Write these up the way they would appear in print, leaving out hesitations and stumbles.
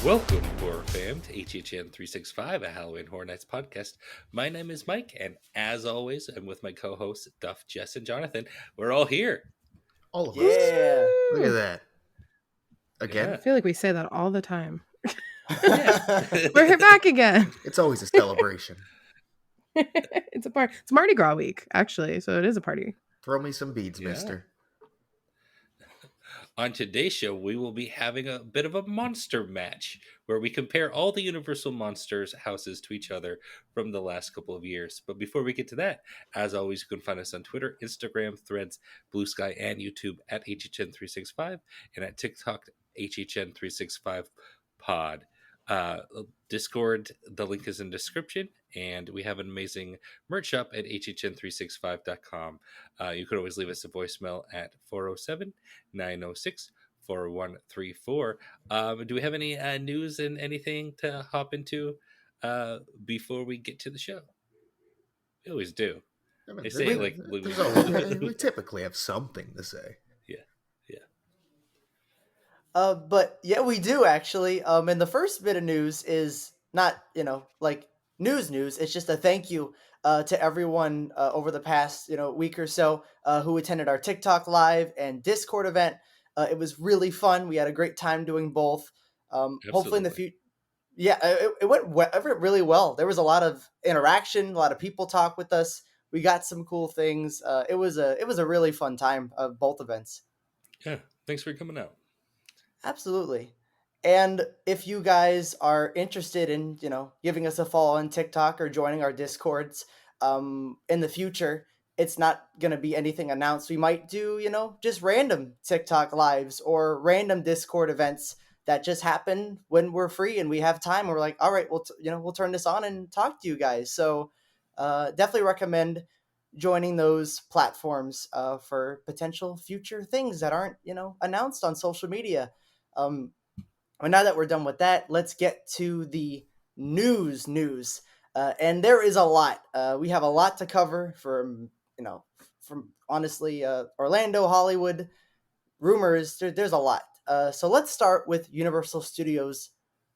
Welcome, horror fam, to HHN 365, a Halloween Horror Nights podcast. My name is Mike, and as always, I'm with my co-hosts, Duff, Jess, and Jonathan. We're all here. All of us. Yeah. Look at Woo! that. Again? Yeah. I feel like we say that all the time. Yeah. We're here back again. It's always a celebration. It's a party. It's Mardi Gras week, actually, so it is a party. Throw me some beads, Yeah. mister. On today's show, we will be having a bit of a monster match where we compare all the Universal Monsters houses to each other from the last couple of years. But before we get to that, as always, you can find us on Twitter, Instagram, Threads, Blue Sky, and YouTube at HHN365 and at TikTok, HHN365pod. Discord, the link is in description, and we have an amazing merch shop at hhn365.com. You could always leave us a voicemail at 407-906-4134. Do we have any news and anything to hop into before we get to the show? We always do. I mean, They say it like we typically have something to say. But yeah, we do actually. And the first bit of news is not, like news. It's just a thank you to everyone over the past, week or so who attended our TikTok live and Discord event. It was really fun. We had a great time doing both. Hopefully in the future. Yeah, it went really well. There was a lot of interaction, a lot of people talk with us. We got some cool things. It was a really fun time of both events. Yeah, thanks for coming out. Absolutely. And if you guys are interested in, giving us a follow on TikTok or joining our Discords in the future, it's not going to be anything announced. We might do, just random TikTok lives or random Discord events that just happen when we're free and we have time. We're like, all right, we'll turn this on and talk to you guys. So definitely recommend joining those platforms for potential future things that aren't, announced on social media. And now that we're done with that, let's get to the news. And there is a lot. We have a lot to cover from honestly, Orlando, Hollywood, rumors. There's a lot. So let's start with Universal Studios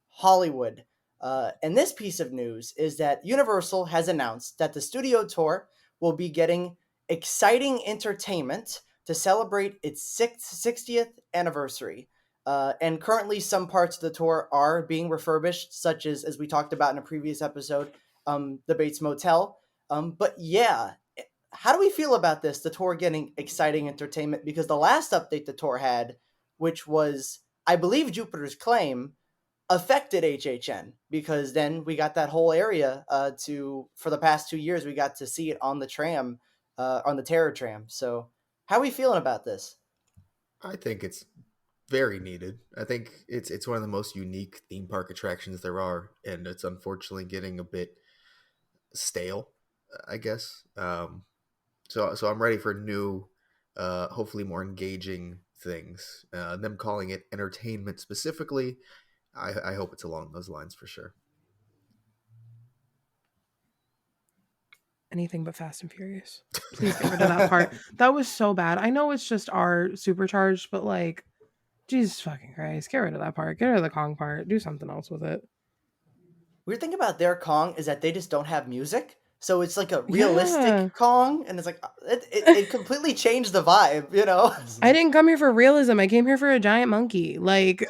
Hollywood. And this piece of news is that Universal has announced that the studio tour will be getting exciting entertainment to celebrate its 60th anniversary. And currently some parts of the tour are being refurbished, such as we talked about in a previous episode, the Bates Motel. But yeah, how do we feel about this, the tour getting exciting entertainment? Because the last update the tour had, which was, I believe, Jupiter's Claim, affected HHN, because then we got that whole area for the past 2 years, we got to see it on the tram, on the Terror Tram. So how are we feeling about this? I think it's very needed. I think it's one of the most unique theme park attractions there are, and it's unfortunately getting a bit stale, I guess. So I'm ready for new, hopefully more engaging things. Them calling it entertainment specifically, I hope it's along those lines for sure. Anything but Fast and Furious. Please get rid of that part. That was so bad. I know it's just our supercharged, but like, Jesus fucking Christ, get rid of that part. Get rid of the Kong part. Do something else with it. Weird thing about their Kong is that they just don't have music. So it's like a realistic Kong, and it's like, it completely changed the vibe, I didn't come here for realism. I came here for a giant monkey. Like,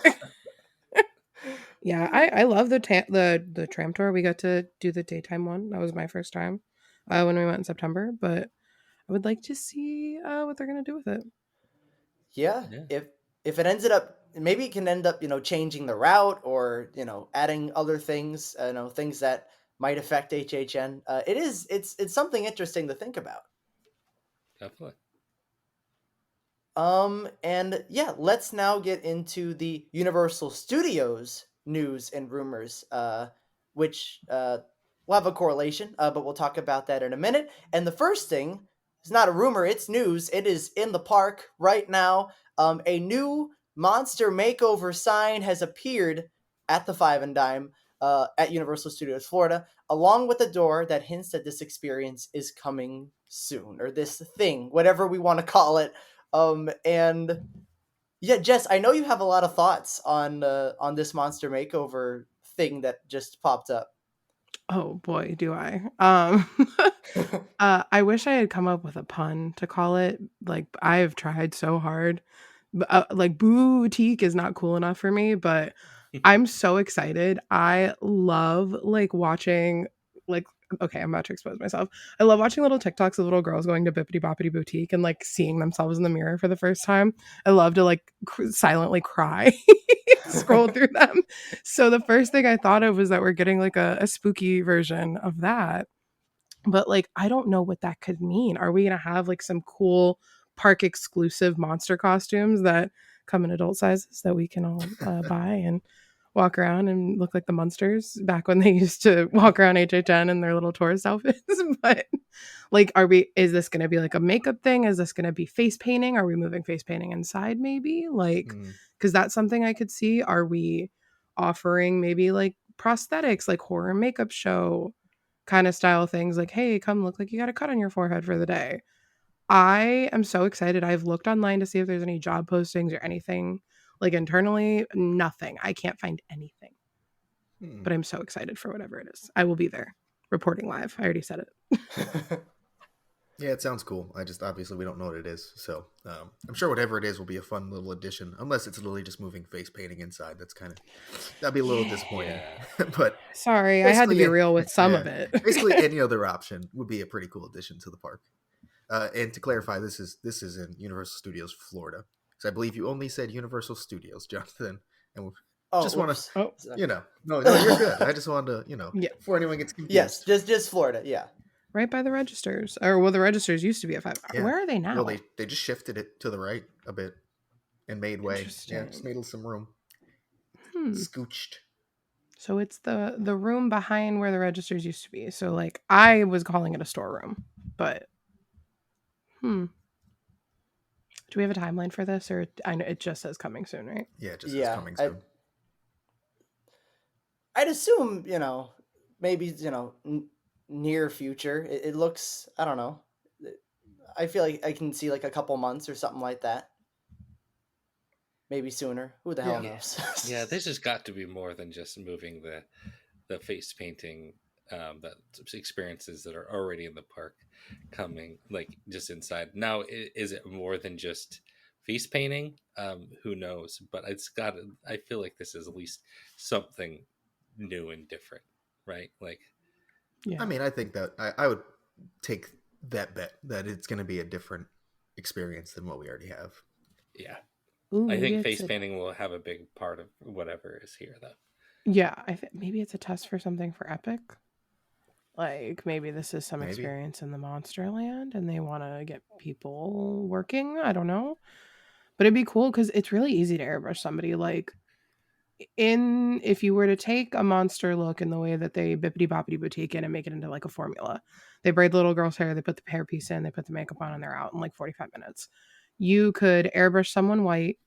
yeah, I love the tram tour. We got to do the daytime one. That was my first time when we went in September. But I would like to see what they're gonna do with it. Yeah. If it ends up, maybe it can end up, changing the route or adding other things, things that might affect HHN. It's something interesting to think about. Definitely. And yeah, let's now get into the Universal Studios news and rumors, which will have a correlation, but we'll talk about that in a minute. And the first thing is not a rumor, it's news. It is in the park right now. A new monster makeover sign has appeared at the Five and Dime at Universal Studios Florida, along with a door that hints that this experience is coming soon, or this thing, whatever we want to call it. And Yeah, Jess, I know you have a lot of thoughts on this monster makeover thing that just popped up. Oh boy, do I. I wish I had come up with a pun to call it. Like I've tried so hard. Like boutique is not cool enough for me, but I'm so excited. I love like watching like okay, I'm about to expose myself. I love watching little TikToks of little girls going to Bippity Boppity Boutique and like seeing themselves in the mirror for the first time. I love to like silently cry, scroll through them. So the first thing I thought of was that we're getting like a spooky version of that. But like I don't know what that could mean. Are we gonna have like some cool park exclusive monster costumes that come in adult sizes that we can all buy and walk around and look like the monsters back when they used to walk around HHN in their little tourist outfits? But like, is this going to be like a makeup thing? Is this going to be face painting? Are we moving face painting inside maybe? Like, Hmm. because that's something I could see. Are we offering maybe like prosthetics, like horror makeup show kind of style things? Like, hey, come look like you got a cut on your forehead for the day. I am so excited. I've looked online to see if there's any job postings or anything like internally. Nothing. I can't find anything, Hmm. but I'm so excited for whatever it is. I will be there reporting live. I already said it. Yeah, it sounds cool. I just obviously we don't know what it is, so I'm sure whatever it is will be a fun little addition. Unless it's literally just moving face painting inside, that'd be a little disappointing. Yeah. But Sorry, I had to basically, be real with some yeah, of it. basically any other option would be a pretty cool addition to the park. And to clarify, this is in Universal Studios Florida, because I believe you only said Universal Studios, Jonathan, and we Oh, just want to, whoops. Oh, Sorry. no, you're good. I just wanted to, yeah, before anyone gets Yes, confused. just Florida. Yeah. right by the registers. Or well, the registers used to be at 5. Yeah. Where are they Well, now? they just shifted it to the right a bit and made way. Yeah, just Interesting. made some room. Hmm. Scooched. So it's the room behind where the registers used to be. So like I was calling it a storeroom, but hmm. Do we have a timeline for this, or I know it just says coming soon, right? Yeah, it just is Yeah. coming soon. I'd assume, maybe, near future. It looks, I don't know. I feel like I can see like a couple months or something like that. Maybe sooner. Who the hell Yeah. Yeah. knows? Yeah, this has got to be more than just moving the face painting that experiences that are already in the park coming like just inside. Now, is it more than just face painting? Who knows? But it's got. I feel like this is at least something new and different, right? Like, I Yeah. mean, I think that I would take that bet that it's going to be a different experience than what we already have. yeah, Ooh, I maybe think it's face a painting will have a big part of whatever is here, though. yeah. Maybe it's a test for something for Epic. Like maybe this is some Maybe. experience in the Monsterland, and they want to get people working. I don't know, but it'd be cool because it's really easy to airbrush somebody. Like in if you were to take a monster look in the way that they bippity boppity boutique in and make it into like a formula, they braid the little girl's hair, they put the hairpiece in, they put the makeup on, and they're out in like 45 minutes. You could airbrush someone white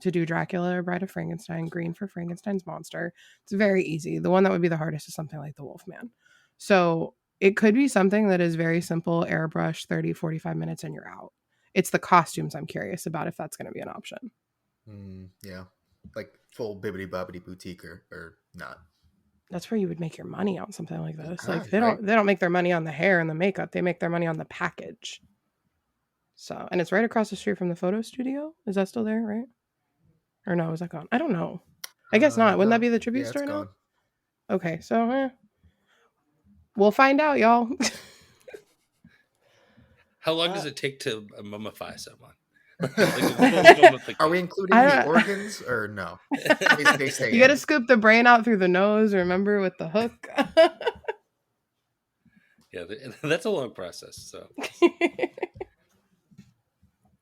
to do Dracula or Bride of Frankenstein, green for Frankenstein's monster. It's very easy. The one that would be the hardest is something like the Wolfman. So it could be something that is very simple, airbrush 30, 45 minutes, and you're out. It's the costumes I'm curious about if that's going to be an option. Yeah, like full bibbity bobbity boutique or not. That's where you would make your money on something like this. Like Right? they don't make their money on the hair and the makeup. They make their money on the package. So, and it's right across the street from the photo studio. Is that still there, right? Or no, is that gone? I don't know. I guess not. Wouldn't that No. be the tribute Yeah, it's store now? gone. Okay, so we'll find out, y'all. How long Uh, does it take to mummify someone? Like a full Are we mummification. including the organs or no? They stay You got to in. scoop the brain out through the nose. Remember with the hook. Yeah, that's a long process. So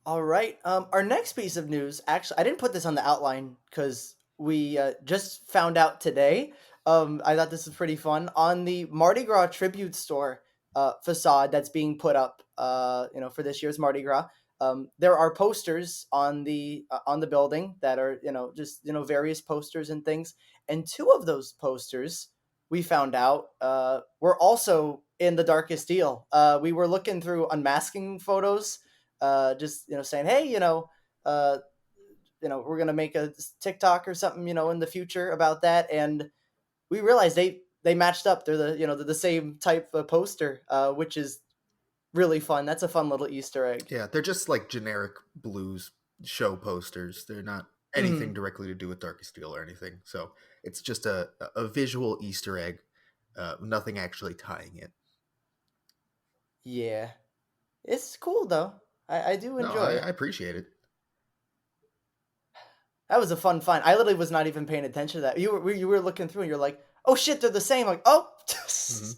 All right. Our next piece of news, actually, I didn't put this on the outline because we just found out today. I thought this was pretty fun on the Mardi Gras tribute store facade that's being put up. For this year's Mardi Gras. There are posters on the building that are just various posters and things, and two of those posters we found out were also in the Darkest Deal. We were looking through unmasking photos just saying, hey, uh, we're gonna make a TikTok or something, in the future about that, and we realized they matched up. They're the same type of poster, which is really fun. That's a fun little Easter egg. Yeah, they're just like generic blues show posters. They're not anything Mhm. directly to do with Darkest Steel or anything. So it's just a visual Easter egg, nothing actually tying it. Yeah, it's cool though. I do No, enjoy I it. appreciate it. That was a fun find. I literally was not even paying attention to that. You were looking through and you're like, oh shit, they're the same. Like, oh, Hmm.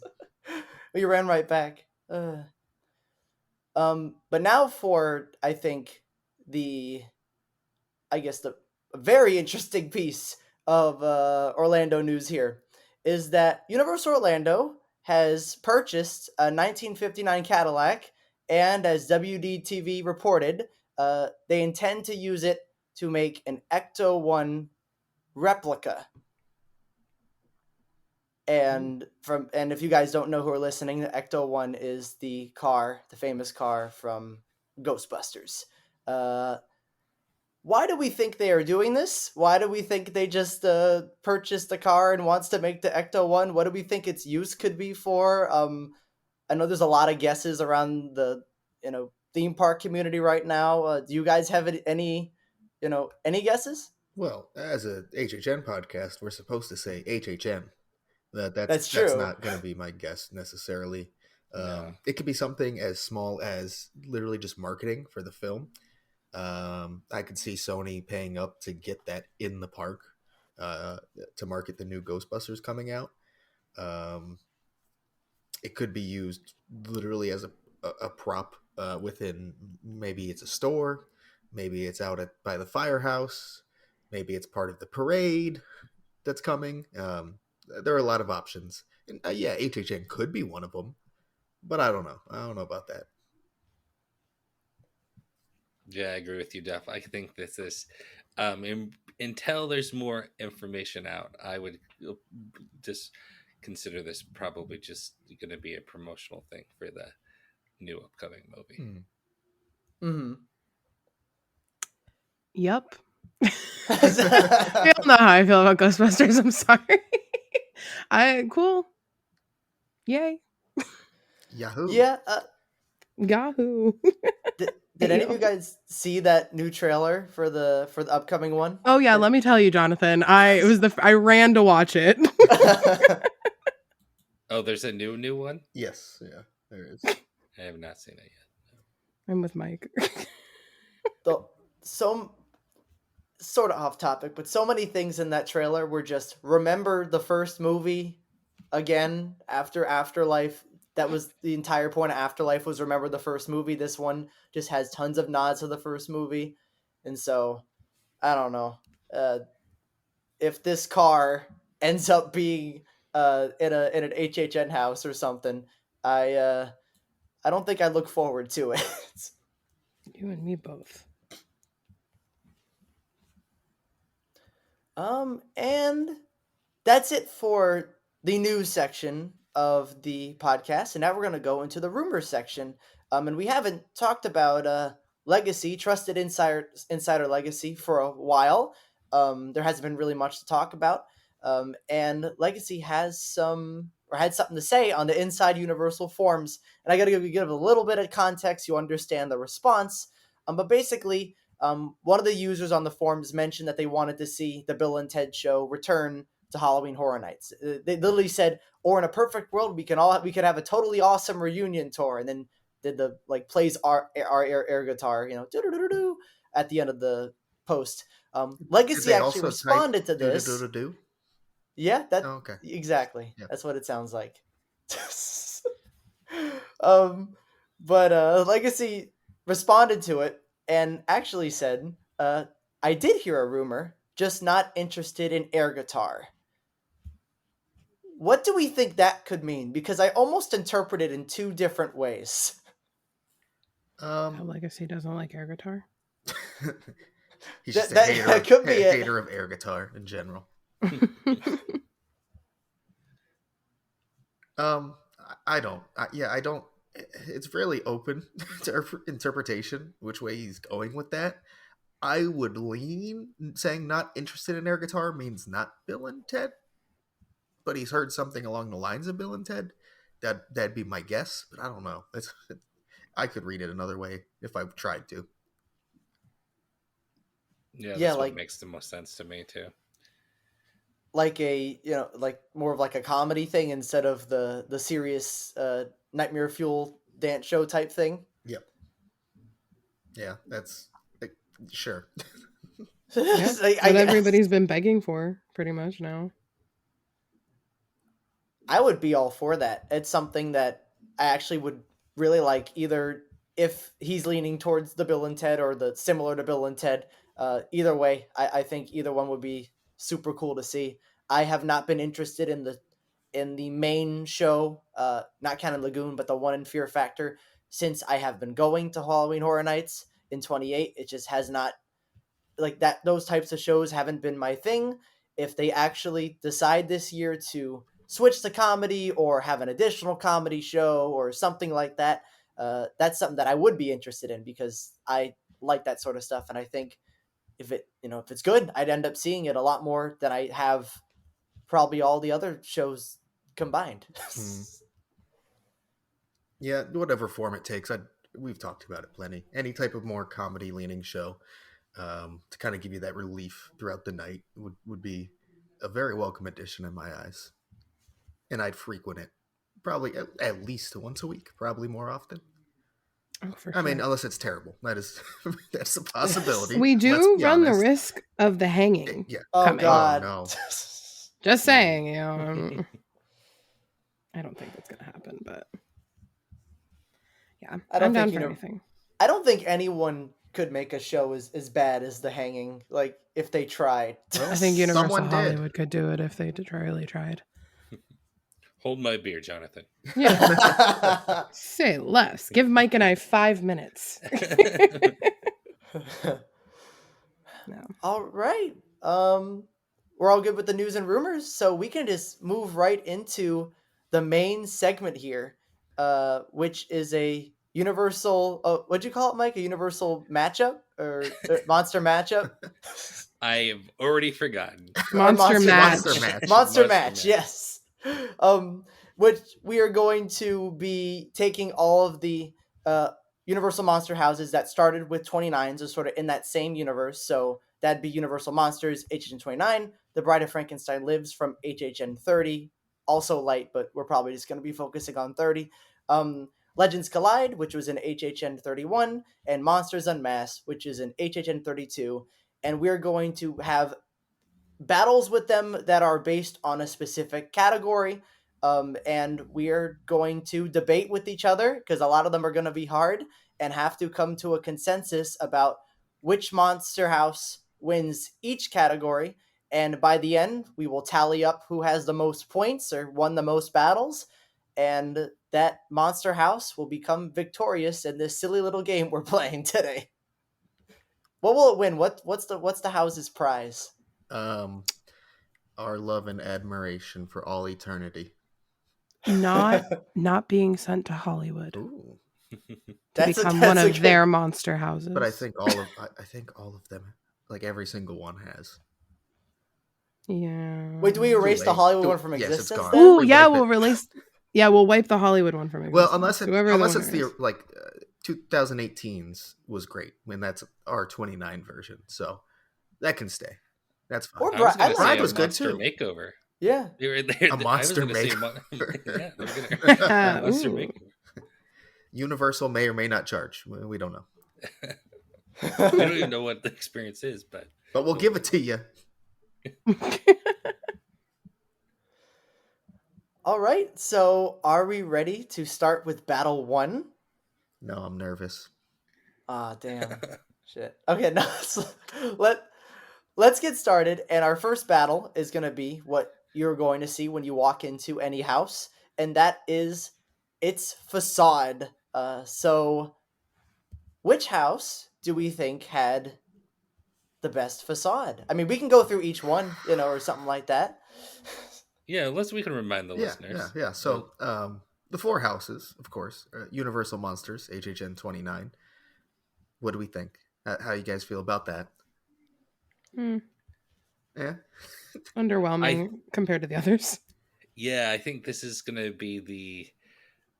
you ran right back. But now for I think the I guess the very interesting piece of Orlando news here is that Universal Orlando has purchased a 1959 Cadillac, and as WDTV reported, they intend to use it to make an Ecto One replica. And if you guys don't know who are listening, the Ecto One is the famous car from Ghostbusters. Uh, why do we think they are doing this? Why do we think they just purchased a car and wants to make the Ecto One? What do we think its use could be for? I know there's a lot of guesses around the theme park community right now. Do you guys have any guesses? Well, as a HHN podcast, we're supposed to say HHN. That's That's that's true. not going to be my guess necessarily. No. It could be something as small as literally just marketing for the film. I could see Sony paying up to get that in the park, uh, to market the new Ghostbusters coming out. Um, it could be used literally as a prop within, maybe it's a store, maybe it's out by the firehouse, maybe it's part of the parade that's coming. There are a lot of options, and yeah, HHN could be one of them, but I don't know. I don't know about that. Yeah, I agree with you, Duff. I think this is, until there's more information out, I would just consider this probably just going to be a promotional thing for the new upcoming movie. Hmm. Mm-hmm. Yep. I don't know how I feel about Ghostbusters. I'm sorry. Cool. Yay. Yahoo! Yeah. Yahoo. Did any of you Ayo. guys see that new trailer for the upcoming one? Oh yeah, let me tell you, Jonathan. I ran to watch it. Oh, there's a new one? Yes, yeah, there is. I have not seen it I'm with Mike. the so sort of off topic, but so many things in that trailer were just remember the first movie again after Afterlife. That was the entire point of Afterlife, was remember the first movie. This one just has tons of nods to the first movie, and so I don't know if this car ends up being in an HHN house or something. I don't think I look forward to it. You and me both. And that's it for the news section of the podcast. And now we're going to go into the rumors section. And we haven't talked about Legacy, Trusted Insider Legacy, for a while. There hasn't been really much to talk about. And Legacy has had something to say on the Inside Universal forums. And I got to give a little bit of context. You understand the response. But basically, one of the users on the forums mentioned that they wanted to see the Bill and Ted show return to Halloween Horror Nights. They literally said, "Or in a perfect world, we could have a totally awesome reunion tour," and then did the plays our air guitar, at the end of the post. Did Legacy they actually also type responded to do do this. do do? Yeah, Oh, that okay. exactly. Yeah. That's what it sounds like. um, but Legacy responded to it and actually said, "I did hear a rumor, just not interested in air guitar." What do we think that could mean? Because I almost interpret it in two different ways. How Legacy doesn't like air guitar. He's just That a that, that could be it. hater of air guitar in general. yet. I don't. Yeah, I don't. It's really open to interpretation which way he's going with that. I would lean saying not interested in air guitar means not Bill and Ted, but he's heard something along the lines of Bill and Ted. That'd be my guess, but I don't know. I could read it another way if I tried to. Yeah, Yeah, that's what makes the most sense to me too. like a like more of like a comedy thing instead of the serious Nightmare Fuel dance show type thing. Yep. Yeah, that's sure. Yeah, I what guess. everybody's been begging for, pretty much now. I would be all for that. It's something that I actually would really like, either if he's leaning towards the Bill and Ted or the similar to Bill and Ted. Either way, I think either one would be super cool to see. I have not been interested in the main show, not Canon Lagoon, but the one in Fear Factor, since I have been going to Halloween Horror Nights in 28. It just has not, like, that those types of shows haven't been my thing. If they actually decide this year to switch to comedy or have an additional comedy show or something like that, that's something that I would be interested in, because I like that sort of stuff, and I think if it's good, I'd end up seeing it a lot more than I have probably all the other shows combined. Yeah, whatever form it takes. We've talked about it plenty. Any type of more comedy leaning show, to kind of give you that relief throughout the night would be a very welcome addition in my eyes. And I'd frequent it probably at least once a week, probably more often. Oh, for I sure. mean, unless it's terrible. That's a possibility. We do run the honest. risk of the hanging. Yeah. Oh coming. God. Oh, no. Just saying, I don't think that's gonna happen, but yeah, I don't I'm down think, for anything. I don't think anyone could make a show as bad as The Hanging, like, if they tried. Well, I think Universal someone did. Hollywood could do it if they really tried. Hold my beer, Jonathan. Yeah. Say less. Give Mike and I 5 minutes. No. All right. We're all good with the news and rumors, so we can just move right into the main segment here, which is a universal. What'd you call it, Mike? A universal matchup or monster matchup? I have already forgotten. Monster match. Monster match. Yes. Which we are going to be taking all of the Universal Monster houses that started with 29s, so sort of in that same universe. So that'd be Universal Monsters, HHN 29. The Bride of Frankenstein Lives from HHN 30. Also light, but we're probably just going to be focusing on 30. Legends Collide, which was in HHN 31. And Monsters Unmasked, which is in HHN 32. And we're going to have battles with them that are based on a specific category. And we're going to debate with each other, because a lot of them are going to be hard, and have to come to a consensus about which monster house wins each category. And by the end, we will tally up who has the most points or won the most battles. And that monster house will become victorious in this silly little game we're playing today. What will it win? What's the house's prize? Our love and admiration for all eternity. Not being sent to Hollywood. Ooh. To become one of their monster houses. But I think all of them, like every single one has. Yeah. Wait, do we erase the Hollywood one from existence? Yes, it's gone. Oh yeah, we'll release. Yeah, we'll wipe the Hollywood one from existence. Well, unless it's the 2018's was great. I mean, that's our 29 version, so that can stay. That's fine. Or Bride was good Monster too. Makeover. Yeah, A monster makeover. Monster makeover. Universal may or may not charge. We don't know. We don't even know what the experience is, but we'll give it to you. All right, so are we ready to start with battle 1? No, I'm nervous. Ah, damn. Shit. Okay, no, let's get started. And our first battle is going to be what you're going to see when you walk into any house, and that is its facade. So which house do we think had the best facade? I mean, we can go through each one, or something like that. Yeah, we can remind the listeners. Yeah. So the 4 houses, of course, Universal Monsters, HHN 29. What do we think? How you guys feel about that? Hmm. Yeah. I Underwhelming compared to the others. Yeah, I think this is going to be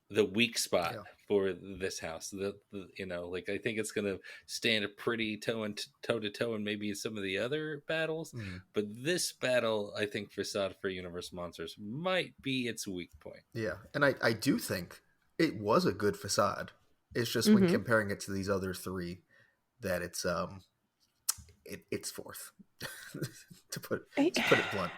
the weak spot Yeah. for this house. Like I think it's going to stand a pretty toe to toe, and maybe some of the other battles. Mm. But this battle, I think, facade for Universal Monsters might be its weak point. Yeah. And I do think it was a good facade. It's just when Mm-hmm. comparing it to these other three that it's fourth. to put it blunt.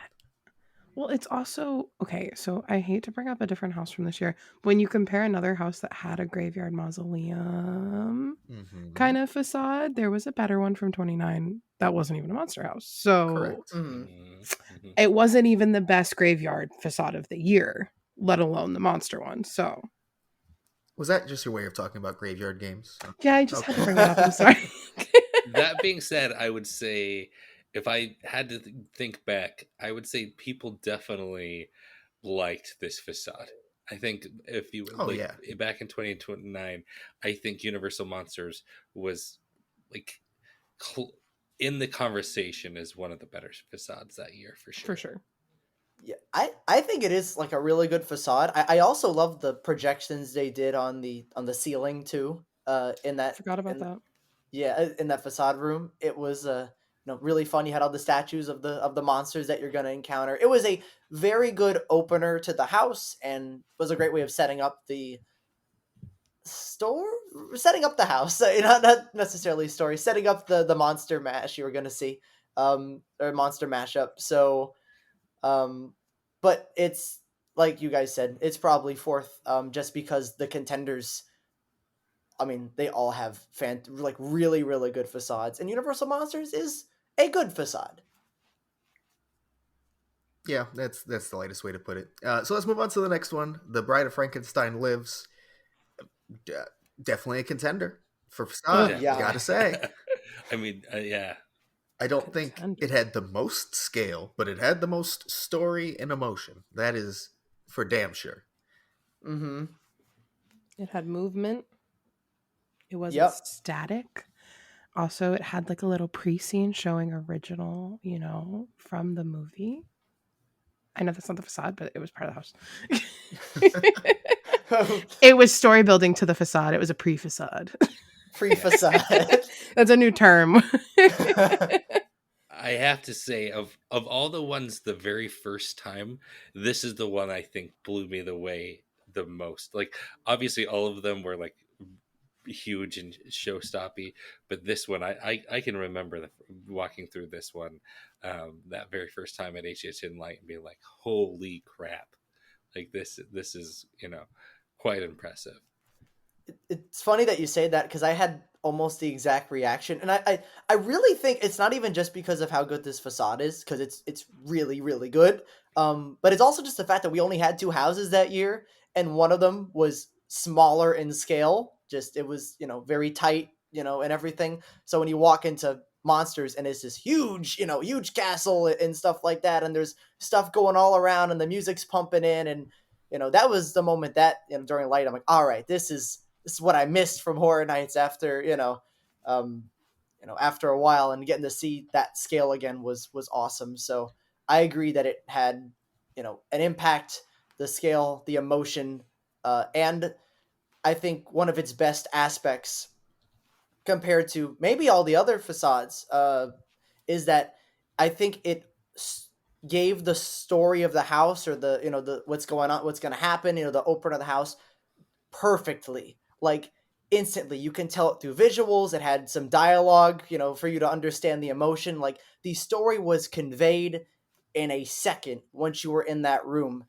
Well, it's also okay. So I hate to bring up a different house from this year. When you compare another house that had a graveyard mausoleum Mm-hmm. kind of facade, there was a better one from 29 that wasn't even a monster house. So Correct. Hmm. Mm-hmm. it wasn't even the best graveyard facade of the year, let alone the monster one. So Was that just your way of talking about graveyard games? yeah, I just had to Okay. bring it up. I'm sorry. That being said, I would say if I had to think back, I would say people definitely liked this facade. I think if you Oh like yeah. back in 2029, I think Universal Monsters was like cl- in the conversation as one of the better facades that year for For sure. sure. Yeah, I think it is like a really good facade. I also love the projections they did on the ceiling too. In that Forgot about in that. Yeah, in that facade room, it was really fun. You had all the statues of the monsters that you're gonna encounter. It was a very good opener to the house and was a great way of setting up the store, setting up the house. Not necessarily story, setting up the monster mash you were gonna see, or monster mashup. So um, but it's like you guys said, it's probably fourth, just because the contenders. I mean, they all have really really good facades, and Universal Monsters is a good facade. Yeah, that's the latest way to put it. So let's move on to the next one. The Bride of Frankenstein Lives. D- Definitely a contender for Ugh, facade. Yeah. Gotta Definitely. say. I mean, yeah. I don't think it contender. had the most scale, but it had the most story and emotion. That is for damn sure. Mm-hmm. It had movement. It wasn't Yep. static. Also, it had like a little pre-scene showing original, from the movie. I know that's not the facade, but it was part of the house. It was story building to the facade. It was a pre-facade. Pre Yeah. facade. That's a new term. I have to say, of all the ones, the very first time, this is the one I think blew me the way the most. Like, obviously, all of them were like huge and showstoppy, but this one, I can remember walking through this one, that very first time at HHN Light and being like, "Holy crap!" Like this is quite impressive. It's funny that you say that because I had almost the exact reaction, and I really think it's not even just because of how good this facade is, because it's really really good. But it's also just the fact that we only had two houses that year, and one of them was smaller in scale. Just it was very tight, and everything. So when you walk into monsters and it's this huge, huge castle and stuff like that, and there's stuff going all around, and the music's pumping in, and that was the moment that during light I'm like, all right, this is what I missed from Horror Nights after um, after a while, and getting to see that scale again was awesome. So I agree that it had an impact, the scale, the emotion, and I think one of its best aspects compared to maybe all the other facades is that I think it gave the story of the house, or the what's going on, what's going to happen, the opener of the house perfectly. Like instantly, you can tell it through visuals. It had some dialogue, for you to understand the emotion. Like the story was conveyed in a second once you were in that room,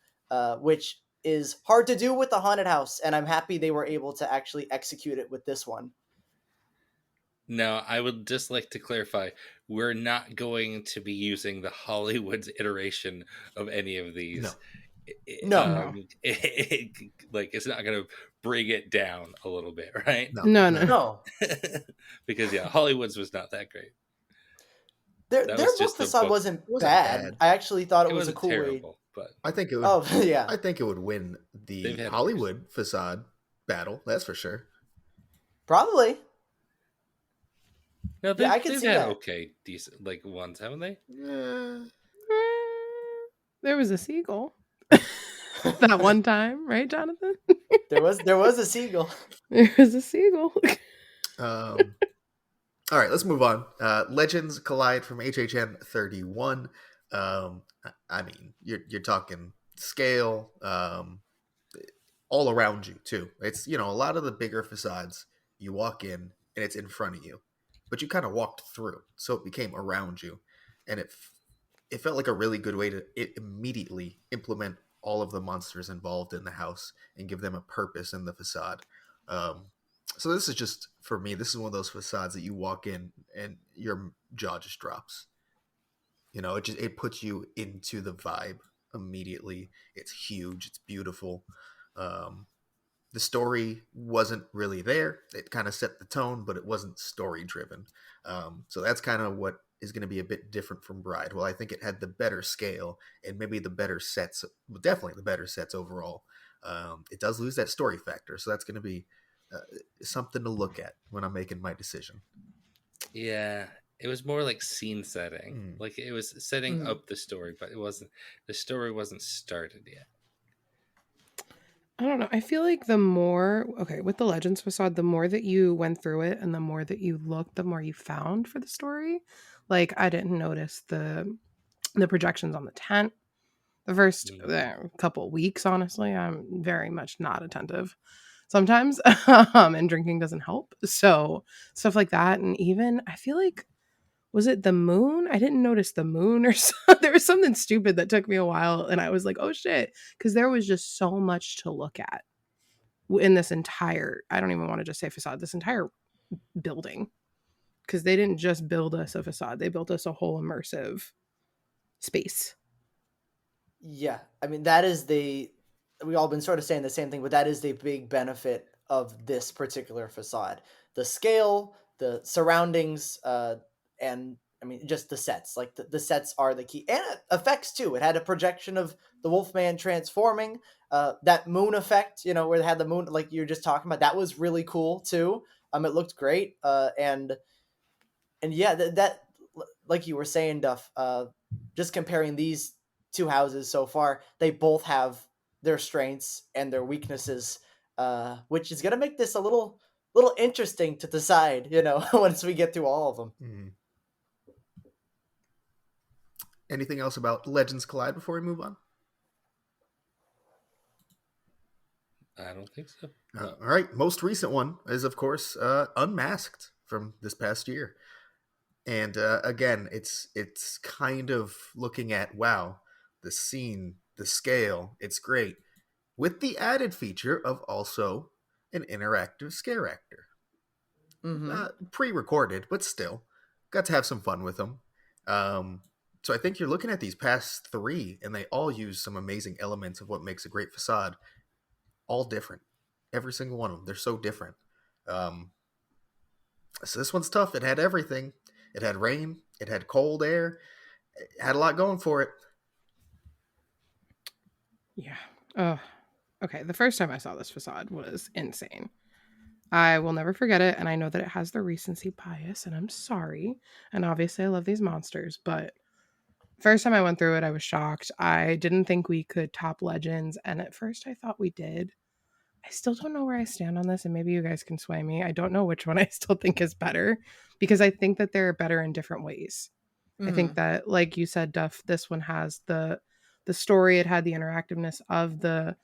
which is hard to do with the haunted house. And I'm happy they were able to actually execute it with this one. Now, I would just like to clarify, we're not going to be using the Hollywood's iteration of any of No. these. No, No. Like it's not going to bring it down a little bit, right? No. No, No. no. No. no, Because yeah, Hollywood's was not that great. That their was book just the facade book. wasn't It wasn't bad. bad. I actually thought it It was a wasn't cool way. terrible, but I think it would. Oh yeah, I think it would win they've the had worse. Hollywood facade battle. That's for sure. probably. Now Yeah, I can they've see had that. okay, decent like ones, haven't they? Eh, There was a seagull that one time, right, Jonathan? There was a seagull. There was a seagull. um, all right, let's move on. Legends Collide from HHN 31. I mean, you're talking scale, all around you too. It's a lot of the bigger facades. You walk in and it's in front of you, but you kind of walked through, so it became around you, and it felt like a really good way to immediately implement all of the monsters involved in the house and give them a purpose in the facade. Um, so this is just for me. This is one of those facades that you walk in and your jaw just drops. It puts you into the vibe immediately. It's huge. It's beautiful. Um, the story wasn't really there. It kind of set the tone, but it wasn't story driven. So that's kind of what is going to be a bit different from Bride. Well, I think it had the better scale and maybe the better sets, well, definitely the better sets overall. It does lose that story factor, so that's going to be something to look at when I'm making my decision. Yeah, it was more like scene setting. Mm. Like it was setting Mhm. up the story, but it wasn't. The story wasn't started yet. I don't know. I feel like the more, okay, with the Legends facade, the more that you went through it and the more that you looked, the more you found for the story. Like I didn't notice the projections on the tent the first Mm. couple weeks, honestly. I'm very much not attentive sometimes, and drinking doesn't help. So stuff like that, and even I feel like was it the moon? I didn't notice the moon or there was something stupid that took me a while, and I was like, oh shit, because there was just so much to look at in this entire. I don't even want to just say facade. This entire building, because they didn't just build us a facade; they built us a whole immersive space. Yeah, I mean that is the we all been sort of saying the same thing, but that is the big benefit of this particular facade: the scale, the surroundings, and I mean just the sets. Like the sets are the key, and effects too. It had a projection of the Wolfman transforming, that moon effect, where they had the moon, like you were just talking about. That was really cool too. It looked great, and yeah, that like you were saying, Duff. Just comparing these two houses so far, they both have their strengths and their weaknesses, which is gonna make this a little interesting to decide. Once we get through all of them. Mm. Anything else about Legends Collide before we move on? I don't think so. No. All right, most recent one is of course Unmasked from this past year, and again, it's kind of looking at, wow, the scene, the scale, it's great, with the added feature of also an interactive scare actor, Mm-hmm. pre-recorded, but still got to have some fun with them. So I think you're looking at these past three, and they all use some amazing elements of what makes a great facade, all different. Every single one of them, they're so different. Um, so this one's tough. It had everything. It had rain. It had cold air. It had a lot going for it. Yeah. Oh, okay. The first time I saw this facade was insane. I will never forget it, and I know that it has the recency bias, and I'm sorry. And obviously, I love these monsters, but first time I went through it, I was shocked. I didn't think we could top Legends, and at first I thought we did. I still don't know where I stand on this, and maybe you guys can sway me. I don't know which one I still think is better because I think that they're better in different ways. I think Mm-hmm. that, like you said, Duff, this one has the story. It had the interactiveness of the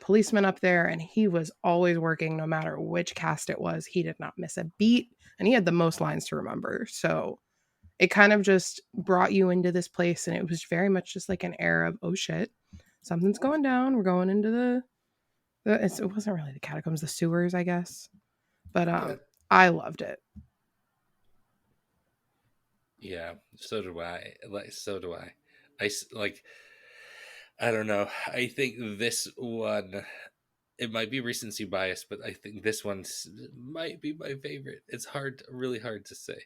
policeman up there, and he was always working no matter which cast it was. He did not miss a beat, and he had the most lines to remember. So it kind of just brought you into this place, and it was very much just like an air of, oh shit, something's going down. We're going into it wasn't really the catacombs, the sewers, I guess. But Yeah. I loved it. Yeah, so do I. Like, so do I. Like. I don't know. I think this one. It might be recency bias, but I think this one might be my favorite. It's really hard to say.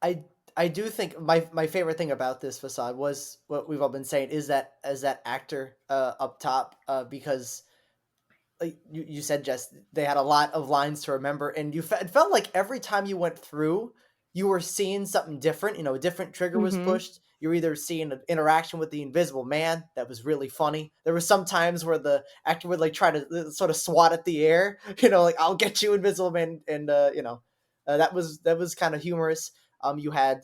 I do think my favorite thing about this facade was what we've all been saying is that as that actor up top, because like you said, Jess, they had a lot of lines to remember, and it felt like every time you went through, you were seeing something different. You know, a different trigger was Mm-hmm. pushed. You're either seeing an interaction with the Invisible Man that was really funny. There were some times where the actor would like try to sort of swat at the air, you know, like "I'll get you, Invisible Man," and that was kind of humorous. You had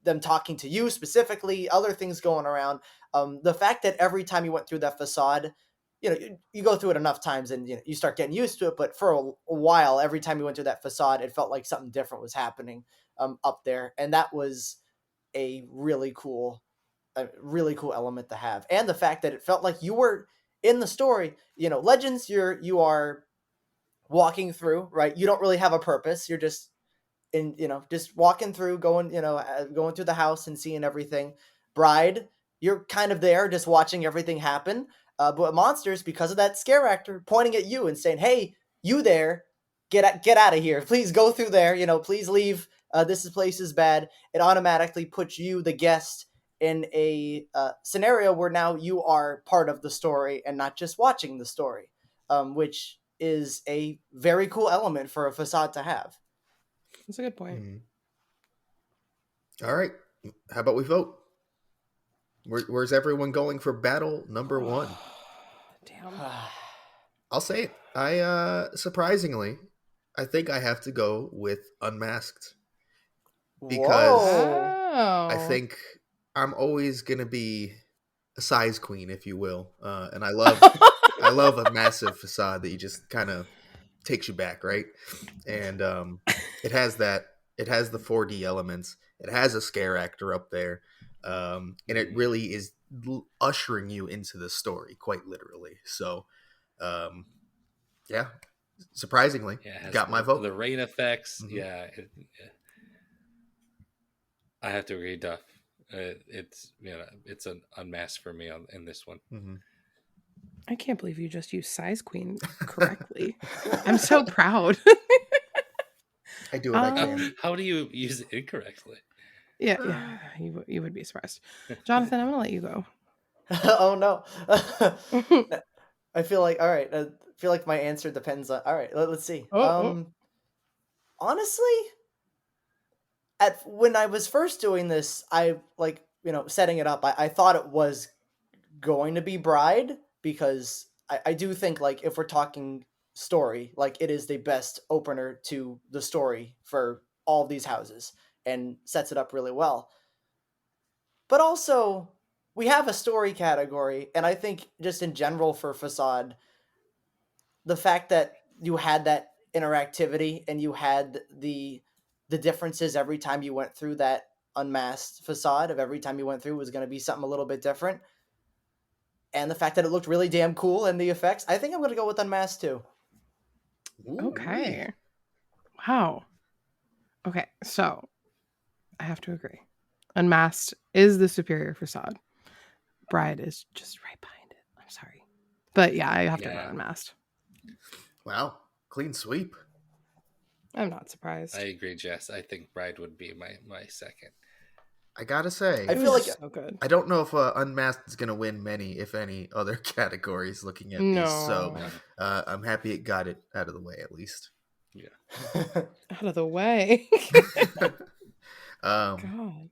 them talking to you specifically, other things going around. The fact that every time you went through that facade, you go through it enough times and you start getting used to it. But for a while, every time you went through that facade, it felt like something different was happening up there, and that was a really cool element to have. And the fact that it felt like you were in the story. You know, Legends, you are walking through, right? You don't really have a purpose. You're just just walking through, going going through the house and seeing everything. Bride, you're kind of there just watching everything happen. But monsters, because of that scare actor pointing at you and saying, "Hey, you there, get out of here, please go through there, please leave, this place is bad." It automatically puts you, the guest, in a scenario where now you are part of the story and not just watching the story, which is a very cool element for a facade to have. That's a good point. Mhm. All right. How about we vote? Where's everyone going for battle number one? Damn. I'll say it. I surprisingly, I think I have to go with Unmasked because Whoa. I Wow. think I'm always gonna be a size queen, if you will, and I love a massive facade that you just kind of takes you back, right? And it has that. It has the 4D elements. It has a scare actor up there, and it Mhm. really is ushering you into the story, quite literally. So, um, yeah, surprisingly, Yeah, it has got my vote. the rain effects. Hmm. Yeah, yeah, I have to agree, Duff. It's it's an unmasked for me in this one. Hmm. I can't believe you just used size queen correctly. I'm so proud. I do what I How, can. um, how do you use it incorrectly? yeah, yeah, Uh, you would be surprised. Jonathan, I'm gonna let you go. Oh no. I feel like, all right. I feel like my answer depends on. All right, let's see. Oh, Honestly, at when I was first doing this, I like setting it up. I thought it was going to be Bride because I do think like if we're talking story, like it is the best opener to the story for all of these houses and sets it up really well. But also, we have a story category, and I think just in general for Facade, the fact that you had that interactivity and you had the differences every time you went through that unmasked facade of every time you went through was going to be something a little bit different, and the fact that it looked really damn cool and the effects, I think I'm going to go with unmasked too. ooh-wee. okay. Wow. Okay, so I have to agree. Unmasked is the superior facade. Bride is just right behind it. I'm sorry. But yeah, I have to go Yeah, unmasked. Wow, clean sweep. I'm not I surprised. agree, Jess. I think Bride would be my second. I gotta I It say, feel was like so good. I don't know if Unmasked is gonna win many, if any, other categories. Looking at these, so No, No. I'm happy it got it out of the way at least. yeah, Out of the way. um, God.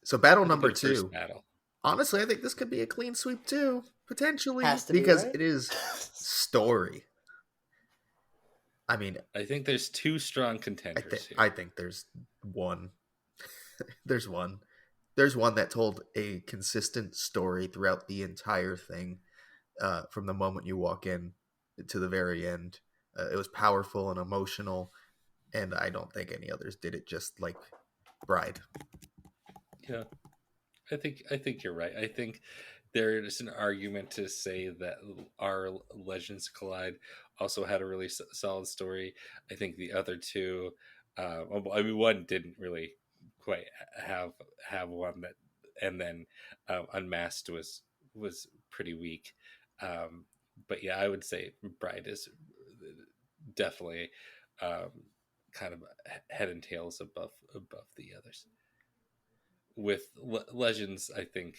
so battle for the number good first two. battle. Honestly, I think this could be a clean sweep too, potentially, has to be because right. it is story. I mean, I think there's two strong I think contenders here. I think there's one. There's one. There's one that told a consistent story throughout the entire thing, from the moment you walk in to the very end. It was powerful and emotional, and I don't think any others did it just like Bride. Yeah, I think you're right. I think there is an argument to say that our Legends Collide also had a really solid story. I think the other two, I mean, one didn't really quite have one that, and then Unmasked was pretty weak. Um, but yeah, I would say Bride is definitely um, kind of head and tails above the others. With Legends, I think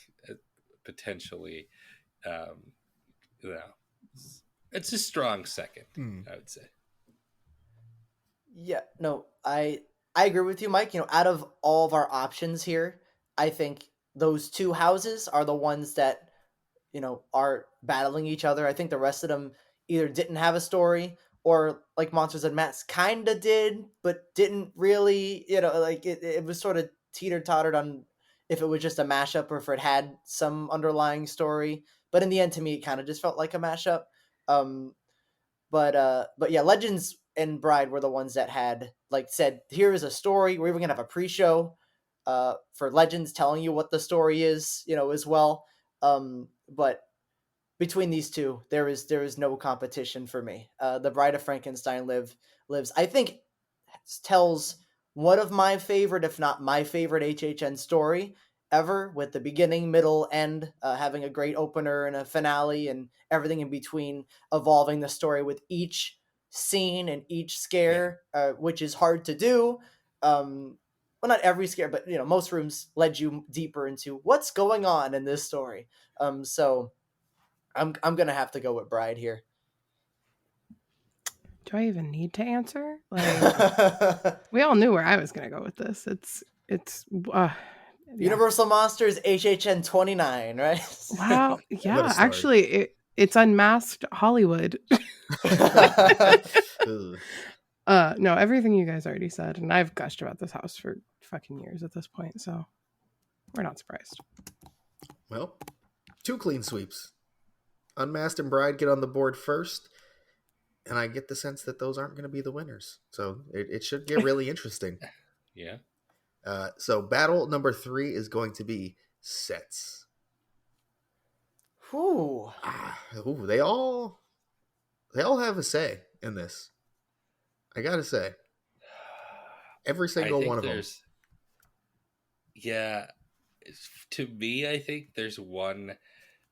potentially, um, you know, It's a strong second, Hmm. I would say. Yeah, no, I agree with you, Mike. Out of all of our options here, I think those two houses are the ones that are battling each other. I think the rest of them either didn't have a story or like Monsters and Mats kind of did, but didn't really. Like it was sort of teeter tottered on if it was just a mashup or if it had some underlying story. But in the end, to me, it kind of just felt like a mashup. Um, but yeah, Legends and Bride were the ones that had like said, here is a story. We're even gonna have a pre-show for Legends telling you what the story is, as well. But between these two, there is no competition for me. The Bride of Frankenstein lives. I think tells one of my favorite, if not my favorite, HHN story ever, with the beginning, middle, end, having a great opener and a finale, and everything in between, evolving the story with each scene and each Yeah. scare, which is hard to do. Well, not every scare, but most rooms led you deeper into what's going on in this story. So I'm gonna have to go with Bride here. Do I even need to answer? Like, we all knew where I was gonna go with this. It's yeah. Universal Monsters HHN 29, right? Wow. What a Yeah, start. actually it's unmasked Hollywood. Ugh. No, everything you guys already said, and I've gushed about this house for fucking years at this point, so we're not surprised. Well, two clean sweeps. Unmasked and Bride get on the board first, and I get the sense that those aren't going to be the winners. So it should get really interesting. Yeah. So battle number 3 is going to be sets. Whew. Ooh, they all have a say in this. I gotta say, every I single one think of them. there's, yeah, to me, I think there's one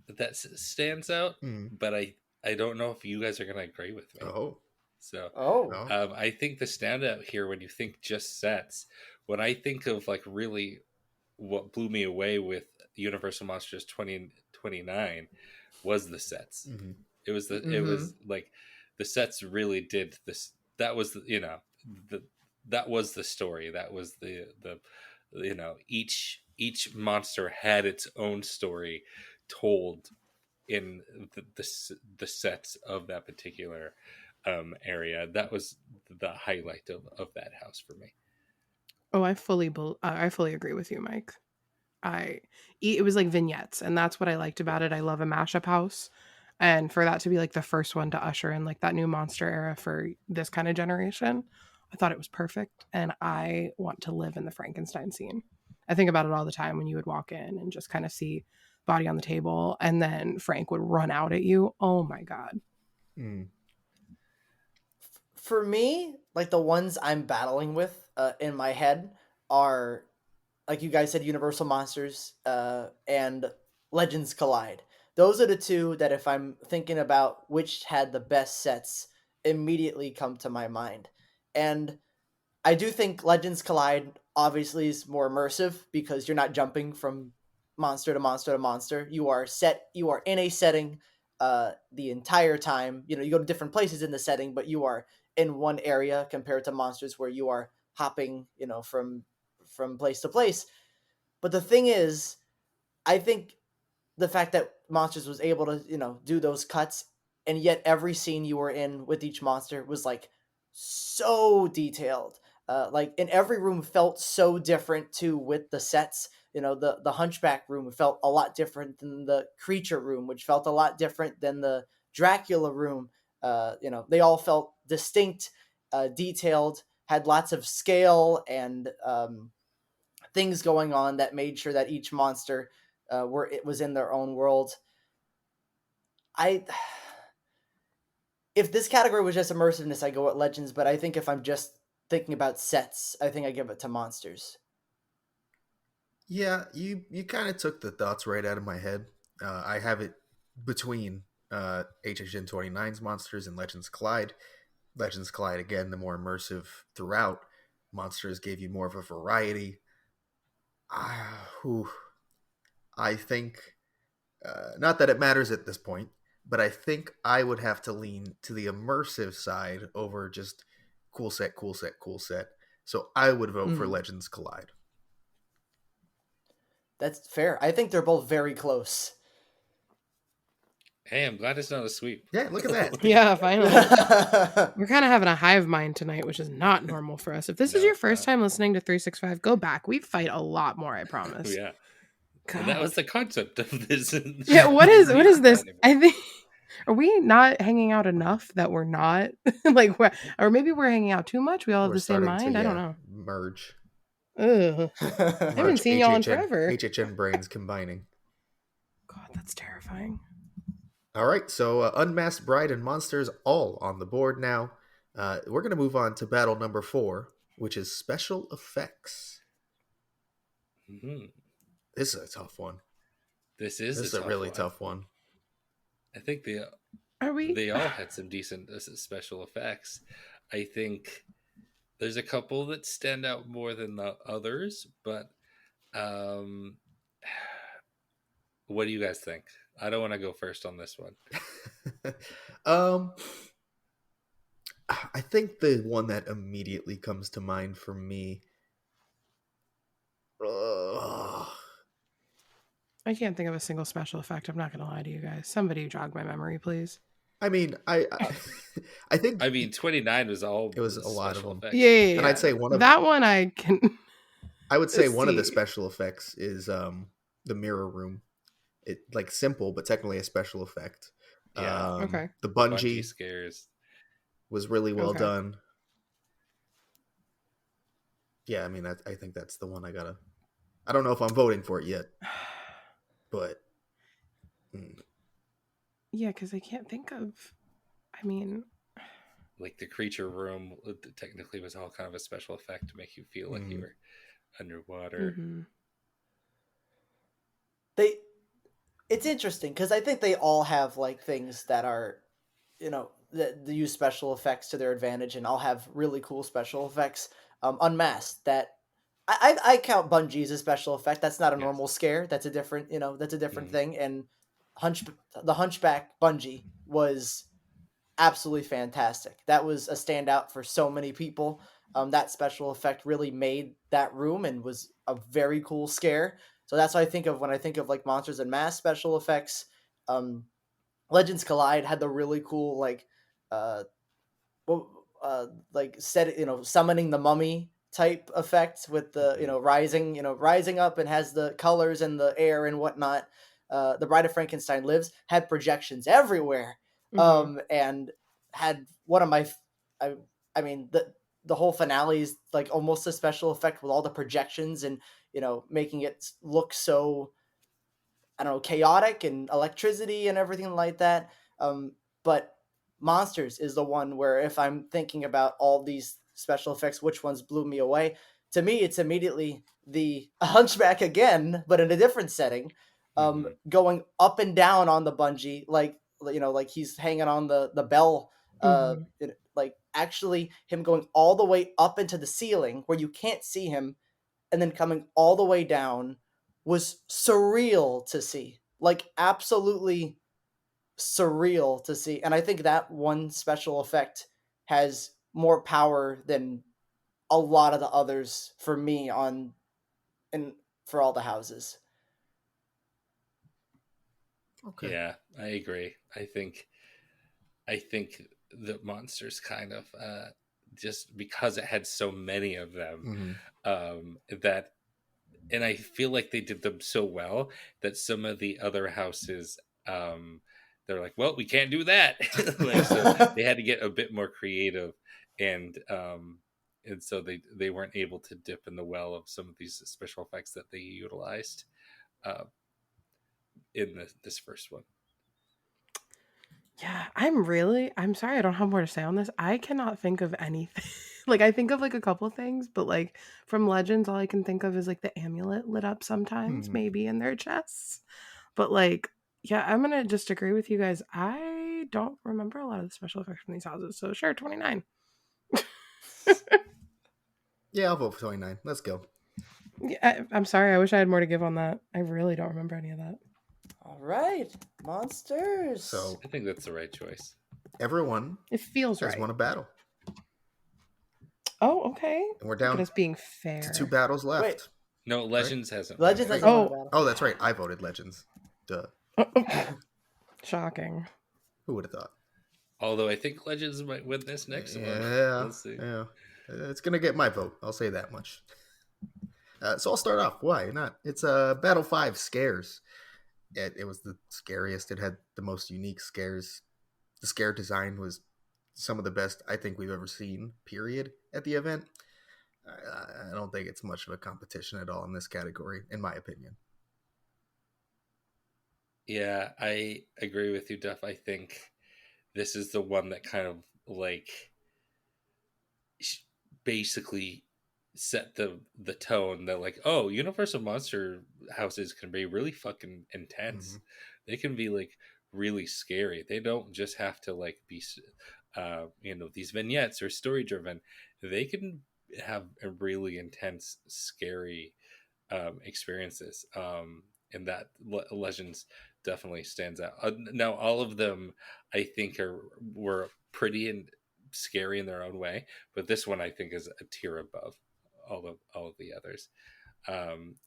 that stands out, Mm. but I don't know if you guys are going to agree with me. Oh, So Oh. no. I think the standout here, when you think just sets, when I think of like really what blew me away with Universal Monsters 2029 was the sets. Mm-hmm. It Mm-hmm. was like the sets really did this. That was the that was the story. That was the each monster had its own story told in the sets of that particular area. That was the highlight of that house for me. Oh, I fully agree with you, Mike. It was like vignettes, and that's what I liked about it. I love a mashup house, and for that to be like the first one to usher in like that new monster era for this kind of generation, I thought it was perfect, and I want to live in the Frankenstein scene. I think about it all the time when you would walk in and just kind of see body on the table, and then Frank would run out at you. Oh my god. Mm. For me, like the ones I'm battling with in my head are, like you guys said, Universal Monsters and Legends Collide. Those are the two that, if I'm thinking about which had the best sets, immediately come to my mind. And I do think Legends Collide obviously is more immersive because you're not jumping from monster to monster to monster. You are in a setting the entire time. You go to different places in the setting, but you are in one area compared to monsters where you are hopping, from place to place. But the thing is, I think the fact that Monsters was able to, do those cuts, and yet every scene you were in with each monster was like so detailed. Like, in every room felt so different too with the sets. The Hunchback room felt a lot different than the Creature room, which felt a lot different than the Dracula room. They all felt distinct, detailed, had lots of scale and things going on that made sure that each monster it was in their own world. I If this category was just immersiveness, I go with Legends, but I think if I'm just thinking about sets, I think I give it to Monsters. Yeah, you kind of took the thoughts right out of my head. I have it between HHN 29's Monsters and Legends Collide. Legends Collide, again, the more immersive throughout. Monsters gave you more of a variety. Whew. I think, not that it matters at this point, but I think I would have to lean to the immersive side over just cool set, cool set, cool set. So I would vote for Mhm. Legends Collide. That's fair. I think they're both very close. Hey, I'm glad it's not a sweep. Yeah, look at that. Yeah, finally. We're kind of having a hive mind tonight, which is not normal for us. If this is No, your it's first not. time listening to 365, go back. We fight a lot more, I promise. Yeah. And that God. was the concept of this. Yeah, what is this? Anymore. I think are we not hanging out enough that we're not like or maybe we're hanging out too much? We all have We're the same starting to, mind. I don't know. merge. Ugh. I haven't Merge seen y'all in HHN, forever. HHN brains combining. God, that's terrifying. All right, so Unmasked Bride and Monsters all on the board now. We're going to move on to battle number 4, which is special effects. Mhm. This is a tough one. This is This is a a tough really one. tough one. I think Are we they all had some decent special effects. I think there's a couple that stand out more than the others, but um, what do you guys think? I don't want to go first on this one. um, I think the one that immediately comes to mind for me. I can't think of a single special effect. I'm not going to lie to you guys. Somebody jog my memory, please. I mean, I think I mean, 29 was all it was a lot of special them. effects. Yeah. And I'd say one of that one I can I would say one of the see. special effects is the mirror room. It like simple, but technically a special effect. Yeah. Okay. The Bungee bungee scares. was really well Okay. done. Yeah, I mean, I think that's the one I gotta. I don't know if I'm voting for it yet, but Yeah, because I can't think of. I mean, Like the creature room technically was all kind of a special effect to make you feel like you were underwater. mm-hmm. It's interesting because I think they all have like things that are, that they use special effects to their advantage, and all have really cool special effects. Unmasked, that I count Bungie as a special effect. That's not a Yes. normal scare. That's a different, that's a different Mhm. thing. And the Hunchback Bungie was absolutely fantastic. That was a standout for so many people. That special effect really made that room and was a very cool scare. So that's what I think of when I think of like Monsters and Mass special effects. Um, Legends Collide had the really cool uh, like set summoning the mummy type effect with the rising up and has the colors and the air and whatnot. The Bride of Frankenstein Lives had projections everywhere, Mm-hmm. and had one of my I, I mean the whole finale is like almost a special effect with all the projections and making it look so, I don't know, chaotic and electricity and everything like that. But Monsters is the one where if I'm thinking about all these special effects, which ones blew me away? To me, it's immediately the Hunchback again, but in a different setting, Mhm. going up and down on the bungee, like he's hanging on the bell, Mm-hmm. like actually him going all the way up into the ceiling where you can't see him, and then coming all the way down was surreal to see. Like absolutely surreal to see. And I think that one special effect has more power than a lot of the others for me on and for all the houses. okay. Yeah, I agree. I think the monsters kind of just because it had so many of them, that, and I feel like they did them so well that some of the other houses, they're like, well, we can't do that. Like, so they had to get a bit more creative, and so they weren't able to dip in the well of some of these special effects that they utilized uh, in this first one. Yeah, I'm sorry I don't have more to say on this. I cannot think of anything. Like I think of like a couple things, but like from Legends, all I can think of is like the amulet lit up sometimes, maybe in their chests. But like, yeah, I'm gonna just agree with you guys. I don't remember a lot of the special effects from these houses. So sure, 29. Yeah, I'll vote for 29. Let's go. Yeah, I'm sorry. I wish I had more to give on that. I really don't remember any of that. All right, monsters. So I think that's the right choice. everyone It feels has right. won a battle, Oh, okay. and we're Look at down us being to 2 fair. battles Wait, left. No, Right? Legends hasn't won Legends yet. hasn't won a Oh, battle. Oh, that's right. I voted Legends. Duh. shocking. Who would have thought? Although I think Legends might win this next one. Yeah, We'll see. yeah. It's gonna get my vote. I'll say that much. So I'll start off. Why not? It's Battle 5 scares. It was the scariest. It had the most unique scares. The scare design was some of the best I think we've ever seen. Period. At the event, I don't think it's much of a competition at all in this category, in my opinion. Yeah, I agree with you, Duff. I think this is the one that kind of like basically set the tone that like, oh, Universal Monster houses can be really fucking intense. Mm-hmm. They can be like really scary. They don't just have to like be these vignettes or story driven. They can have a really intense scary experiences, and that Legends definitely stands out. Now all of them I think were pretty and scary in their own way, but this one I think is a tier above all of the others.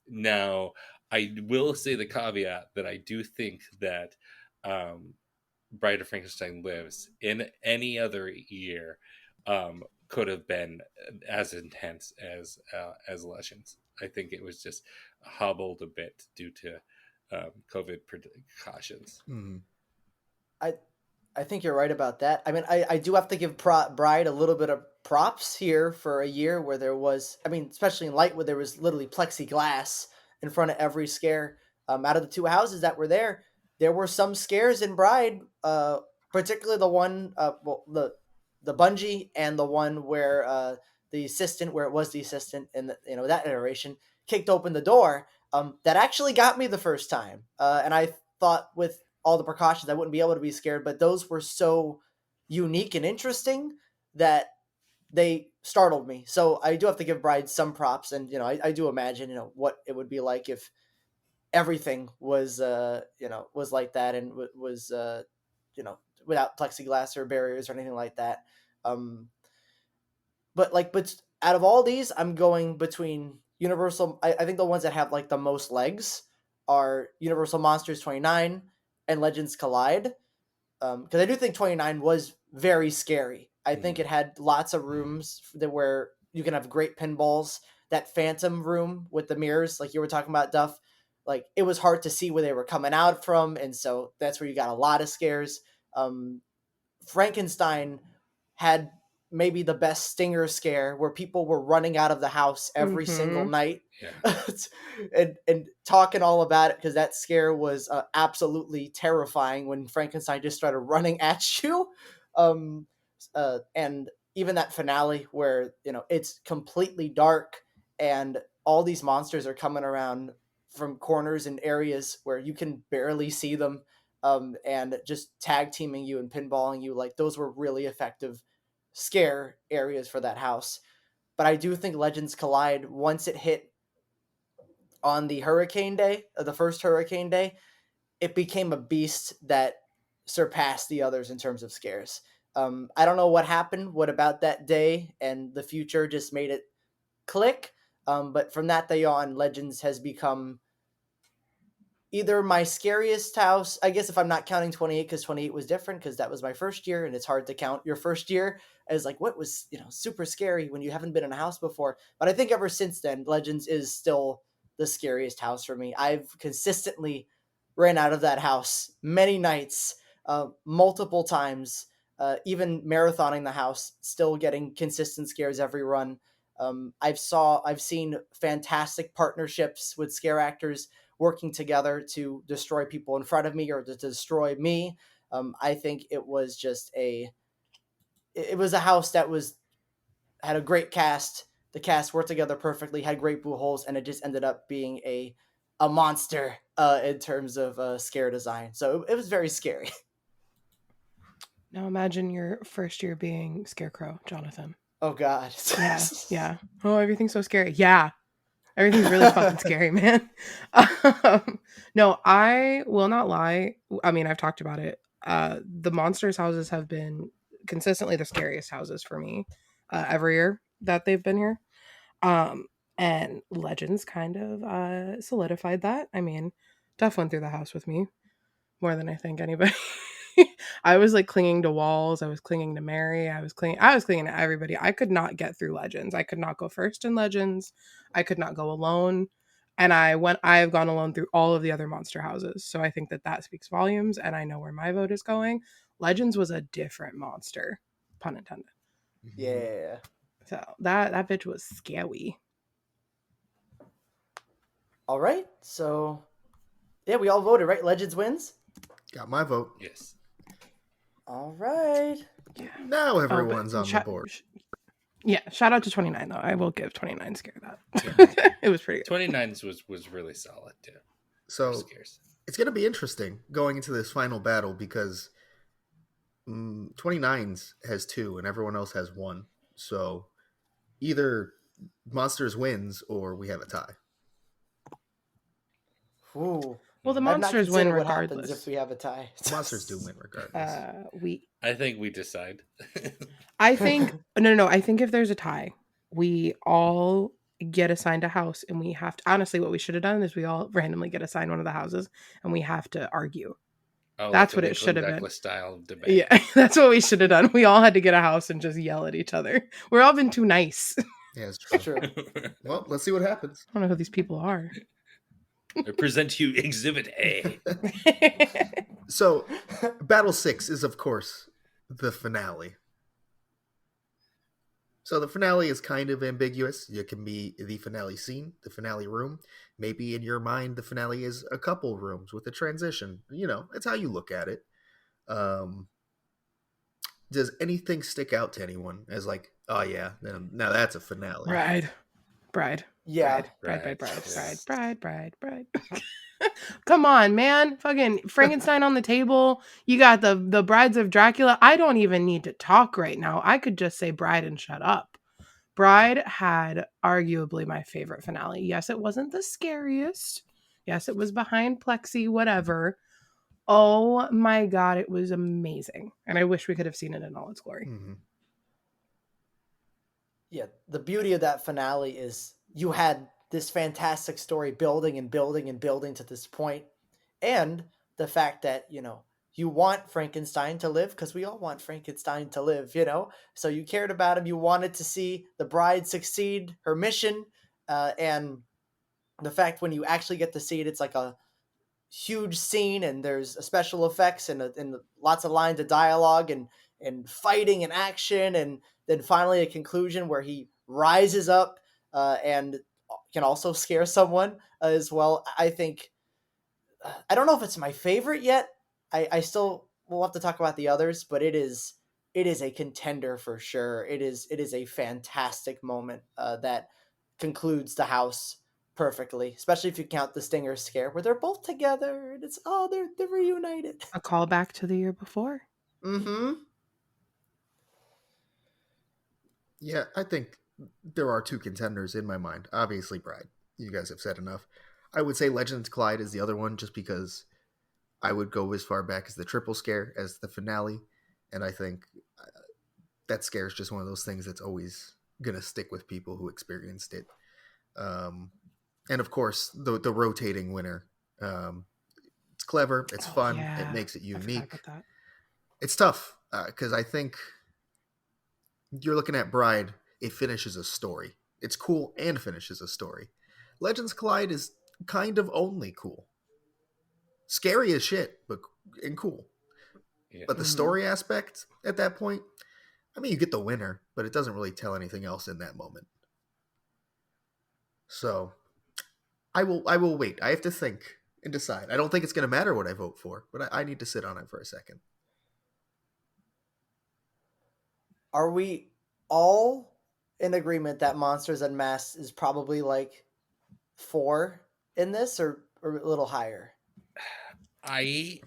Now I will say the caveat that I do think that um, Bride of Frankenstein Lives in any other year could have been as intense as Legends. I think it was just hobbled a bit due to COVID precautions. Mm-hmm. I I think you're right about that. I mean, I do have to give Bride a little bit of props here for a year where there was, I mean, especially in Light, where there was literally plexiglass in front of every scare. Out of the two houses that were there were some scares in Bride, particularly the one, well, the bungee and the one where the assistant, where it was the assistant in that iteration, kicked open the door. That actually got me the first time, and I thought with all the precautions I wouldn't be able to be scared, but those were so unique and interesting that they startled me. So I do have to give Bride some props, and I do imagine what it would be like if everything was was like that and was you know without plexiglass or barriers or anything like that. Um, but out of all these, I'm going between Universal. I think the ones that have like the most legs are Universal Monsters 29 and Legends Collide, because I do think 29 was very scary. I think it had lots of rooms where you can have great pinballs. That Phantom room with the mirrors, like you were talking about, Duff, like it was hard to see where they were coming out from, and so that's where you got a lot of scares. Um, Frankenstein had maybe the best stinger scare where people were running out of the house every single Mm-hmm. night Yeah. and talking all about it, because that scare was absolutely terrifying when Frankenstein just started running at you. um, and even that finale where it's completely dark and all these monsters are coming around from corners and areas where you can barely see them, and just tag teaming you and pinballing you, like those were really effective scare areas for that house. But I do think Legends Collide, once it hit on the hurricane day, the first hurricane day, it became a beast that surpassed the others in terms of scares. I don't know what happened, what about that day and the future just made it click. But from that day on, Legends has become either my scariest house, I guess, if I'm not counting 28, because 28 was different because that was my first year and it's hard to count your first year as like what was super scary when you haven't been in a house before. But I think ever since then, Legends is still the scariest house for me. I've consistently ran out of that house many nights, multiple times, even marathoning the house, still getting consistent scares every run. I've seen fantastic partnerships with scare actors working together to destroy people in front of me or to destroy me. I think it was a house that had a great cast. The cast worked together perfectly, had great boo holes, and it just ended up being a monster in terms of scare design. So it was very scary. Now imagine your first year being Scarecrow, Jonathan. Oh God. Yeah, yeah. Oh, everything's so scary. Yeah. Everything's really fucking scary, man. No, I will not lie. I mean, I've talked about it. The monsters houses have been consistently the scariest houses for me every year that they've been here. Um, and Legends kind of solidified that. I mean, Duff went through the house with me more than I think anybody. I was like clinging to walls. I was clinging to Mary. I was clinging to everybody. I could not get through Legends. I could not go first in Legends. I could not go alone. And I have gone alone through all of the other monster houses. So I think that that speaks volumes, and I know where my vote is going. Legends was a different monster, pun intended. Yeah. So that bitch was scary. All right. So, yeah, we all voted, right? Legends wins. Got my vote. Yes. All right. Yeah. Now Oh, everyone's on the board. Yeah, shout out to 29 though. I will give 29 scare that. It was pretty good. 29's was really solid too. So Scares. it's going to be interesting going into this final battle because 29's has 2 and everyone else has 1. So either Monsters wins or we have a tie. Ooh. Well, the I've not monsters win considered what happens regardless. if we have a tie. Monsters do win regardless. I think we decide. I think no. I think if there's a tie, we all get assigned a house, and we have to. Honestly, what we should have done is we all randomly get assigned one of the houses, and we have to argue. Oh, That's like what it should have been. Douglas style debate. Yeah, that's what we should have done. We all had to get a house and just yell at each other. We're all been too nice. Yeah, it's true. True. Well, let's see what happens. I don't know who these people are. I present to you Exhibit A. So, Battle 6 is, of course, the finale. So, the finale is kind of ambiguous. It can be the finale scene, the finale room. Maybe in your mind, the finale is a couple rooms with a transition. You know, it's how you look at it. Does anything stick out to anyone as like, oh yeah, now that's a finale? Bride. Yeah. Bride. Come on, man. Fucking Frankenstein on the table. You got the Brides of Dracula. I don't even need to talk right now. I could just say Bride and shut up. Bride had arguably my favorite finale. Yes, it wasn't the scariest. Yes, it was behind Plexi, whatever. Oh my God, it was amazing. And I wish we could have seen it in all its glory. Mm-hmm. Yeah. The beauty of that finale is you had this fantastic story building and building and building to this point, and the fact that you want Frankenstein to live, because we all want Frankenstein to live, so you cared about him. You wanted to see the bride succeed her mission, and the fact when you actually get to see it, it's like a huge scene, and there's special effects and lots of lines of dialogue and fighting and action, and then finally a conclusion where he rises up and can also scare someone as well. I think I don't know if it's my favorite yet. I still will have to talk about the others, but it is a contender for sure. It is a fantastic moment that concludes the house perfectly, especially if you count the Stinger scare where they're both together and it's they're reunited. A callback to the year before. Mm-hmm. Yeah, I think there are 2 contenders in my mind. Obviously, Bride. You guys have said enough. I would say Legends Collide is the other one, just because I would go as far back as the triple scare as the finale, and I think that scare is just one of those things that's always gonna stick with people who experienced it. And of course, the rotating winner. It's clever. It's fun. Yeah. It makes it I forgot unique. about that. It's tough because I think you're looking at Bride. It finishes a story. It's cool and finishes a story. Legends Collide is kind of only cool. Scary as shit, but and cool. Yeah. But the story aspect at that point, I mean, you get the winner, but it doesn't really tell anything else in that moment. So I will wait. I have to think and decide. I don't think it's going to matter what I vote for, but I need to sit on it for a second. Are we all in agreement that Monsters Unmasked is probably like 4 in this, or a little higher? I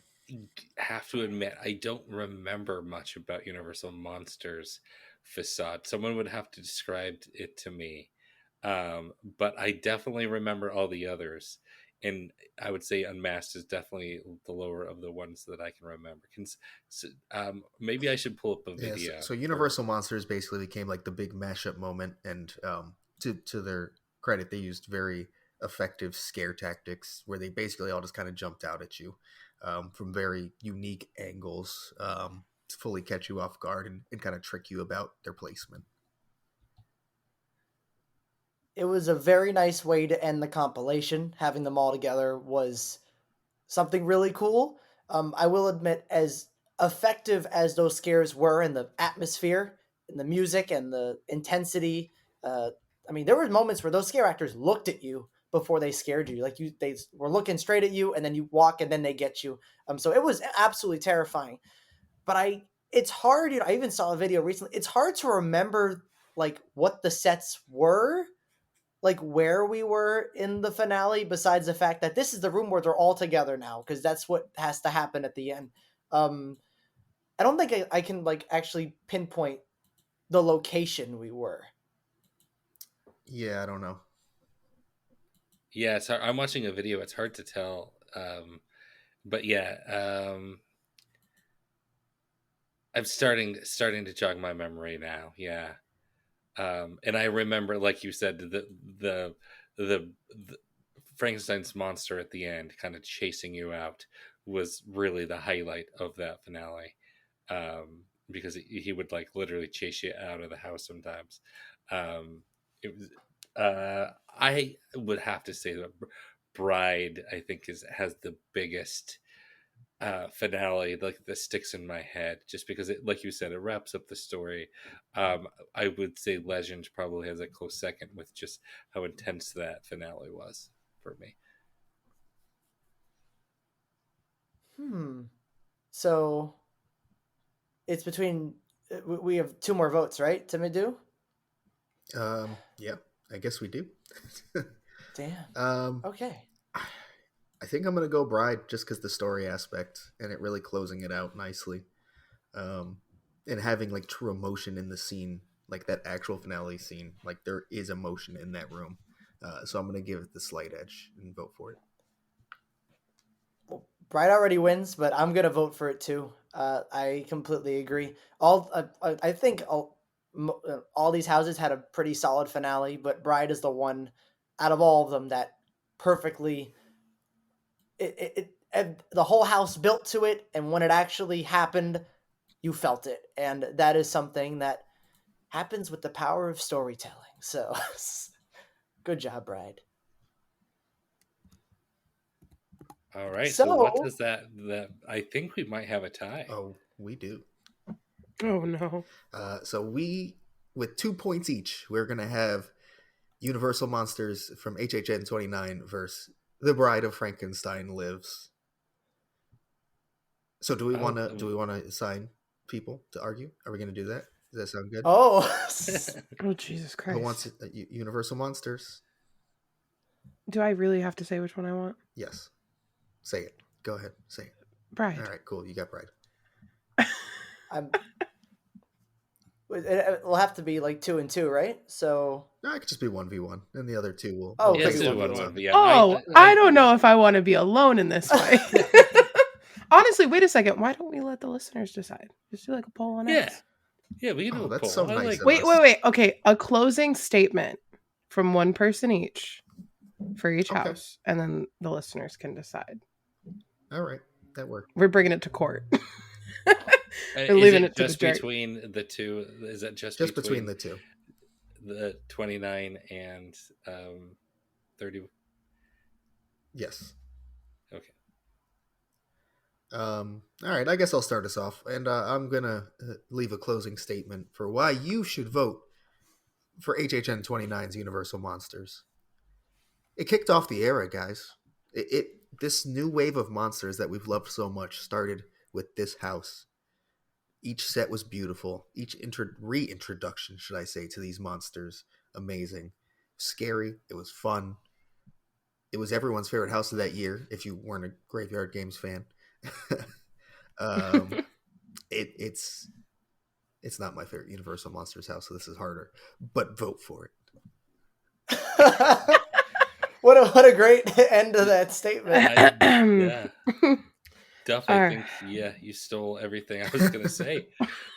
have to admit, I don't remember much about Universal Monsters Facade. Someone would have to describe it to me. But I definitely remember all the others, and I would say Unmasked is definitely the lower of the ones that I can remember. Maybe I should pull up a Yeah, so, video so for. Universal Monsters basically became like the big mashup moment, and to their credit, they used very effective scare tactics where they basically all just kind of jumped out at you from very unique angles to fully catch you off guard and kind of trick you about their placement. It was a very nice way to end the compilation. Having them all together was something really cool. I will admit, as effective as those scares were in the atmosphere, and the music, and the intensity, uh, I mean, there were moments where those scare actors looked at you before they scared you. Like they were looking straight at you, and then you walk, and then they get you. So it was absolutely terrifying. But it's hard. I even saw a video recently. It's hard to remember like what the sets were, like where we were in the finale, besides the fact that this is the room where they're all together now, because that's what has to happen at the end. um I don't think I can like actually pinpoint the location we were. Yeah, I don't know. Yeah, it's hard. I'm watching a video. It's hard to tell. But yeah, I'm starting to jog my memory now. Yeah. And I remember, like you said, the Frankenstein's monster at the end, kind of chasing you out, was really the highlight of that finale. Because he would like literally chase you out of the house sometimes. It was. I would have to say that Bride, I think, has the biggest finale like that sticks in my head, just because it, like you said, it wraps up the story. I would say Legend probably has a close second, with just how intense that finale was for me. So it's between, we have two more votes, right, to do. Yeah, I guess we do. Damn. um, Okay. I think I'm gonna go Bride just because the story aspect and it really closing it out nicely, um, and having like true emotion in the scene, like that actual finale scene. Like there is emotion in that room, so I'm gonna give it the slight edge and vote for it. Well, Bright already wins, but I'm gonna vote for it too. I completely agree. I think all these houses had a pretty solid finale, but Bride is the one out of all of them that perfectly, and the whole house built to it, and when it actually happened, you felt it, and that is something that happens with the power of storytelling. So, good job, Bride. All right, so what So, does that I think we might have a tie. Oh, we do. Oh no. So we, with 2 points each, we're gonna have Universal Monsters from HHN 29 versus The Bride of Frankenstein Lives. So do we want to assign people to argue? Are we going to do that? Does that sound good? oh, Oh Jesus Who wants Christ. Universal Monsters? Do I really have to say which one I want? Yes. Say it. Go ahead. Say it. Bride. All right. Cool. You got Bride. I'm. It will have to be like 2-2, right? So, No, it could just be 1v1, and the other two will. oh, We'll Yeah, okay, let's figure do the one rules one. out. Yeah, Oh, I don't know if I want to be alone in this fight. Honestly, wait a second. Why don't we let the listeners decide? Just do like a poll on Yeah, X. yeah, we can do Oh, a that's poll. so I nice like of that. us. Wait. Okay, a closing statement from one person each for each Okay. house, and then the listeners can decide. All right. That worked. We're bringing it to court. We're Is leaving it it to the just jury. between the two? Is it just Just between between the two. the 29 and 30? Yes. Okay. All right. I guess I'll start us off, and I'm gonna leave a closing statement for why you should vote for HHN 29's Universal Monsters. It kicked off the era, guys. It this new wave of monsters that we've loved so much started with this house. Each set was beautiful. Each reintroduction, should I say, to these monsters, amazing, scary. It was fun. It was everyone's favorite house of that year. If you weren't a Graveyard Games fan, um, it's not my favorite Universal Monsters house, so this is harder. But vote for it. What a great end to that statement. Yeah. Duff, I All think you stole everything I was gonna say.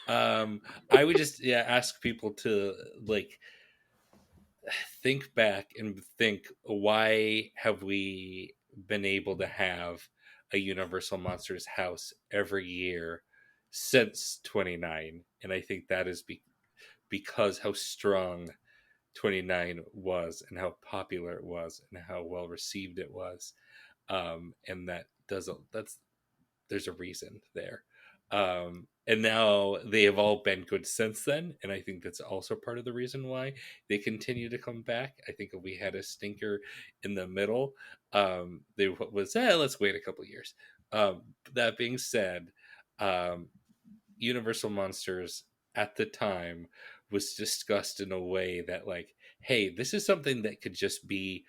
I would just ask people to like think back and think, why have we been able to have a Universal Monsters house every year since 29? And I think that is because how strong 29 was and how popular it was and how well received it was. And that's there's a reason there. And now they have all been good since then, and I think that's also part of the reason why they continue to come back. I think if we had a stinker in the middle, they was let's wait a couple years. That being said, um, Universal Monsters at the time was discussed in a way that, like, hey, this is something that could just be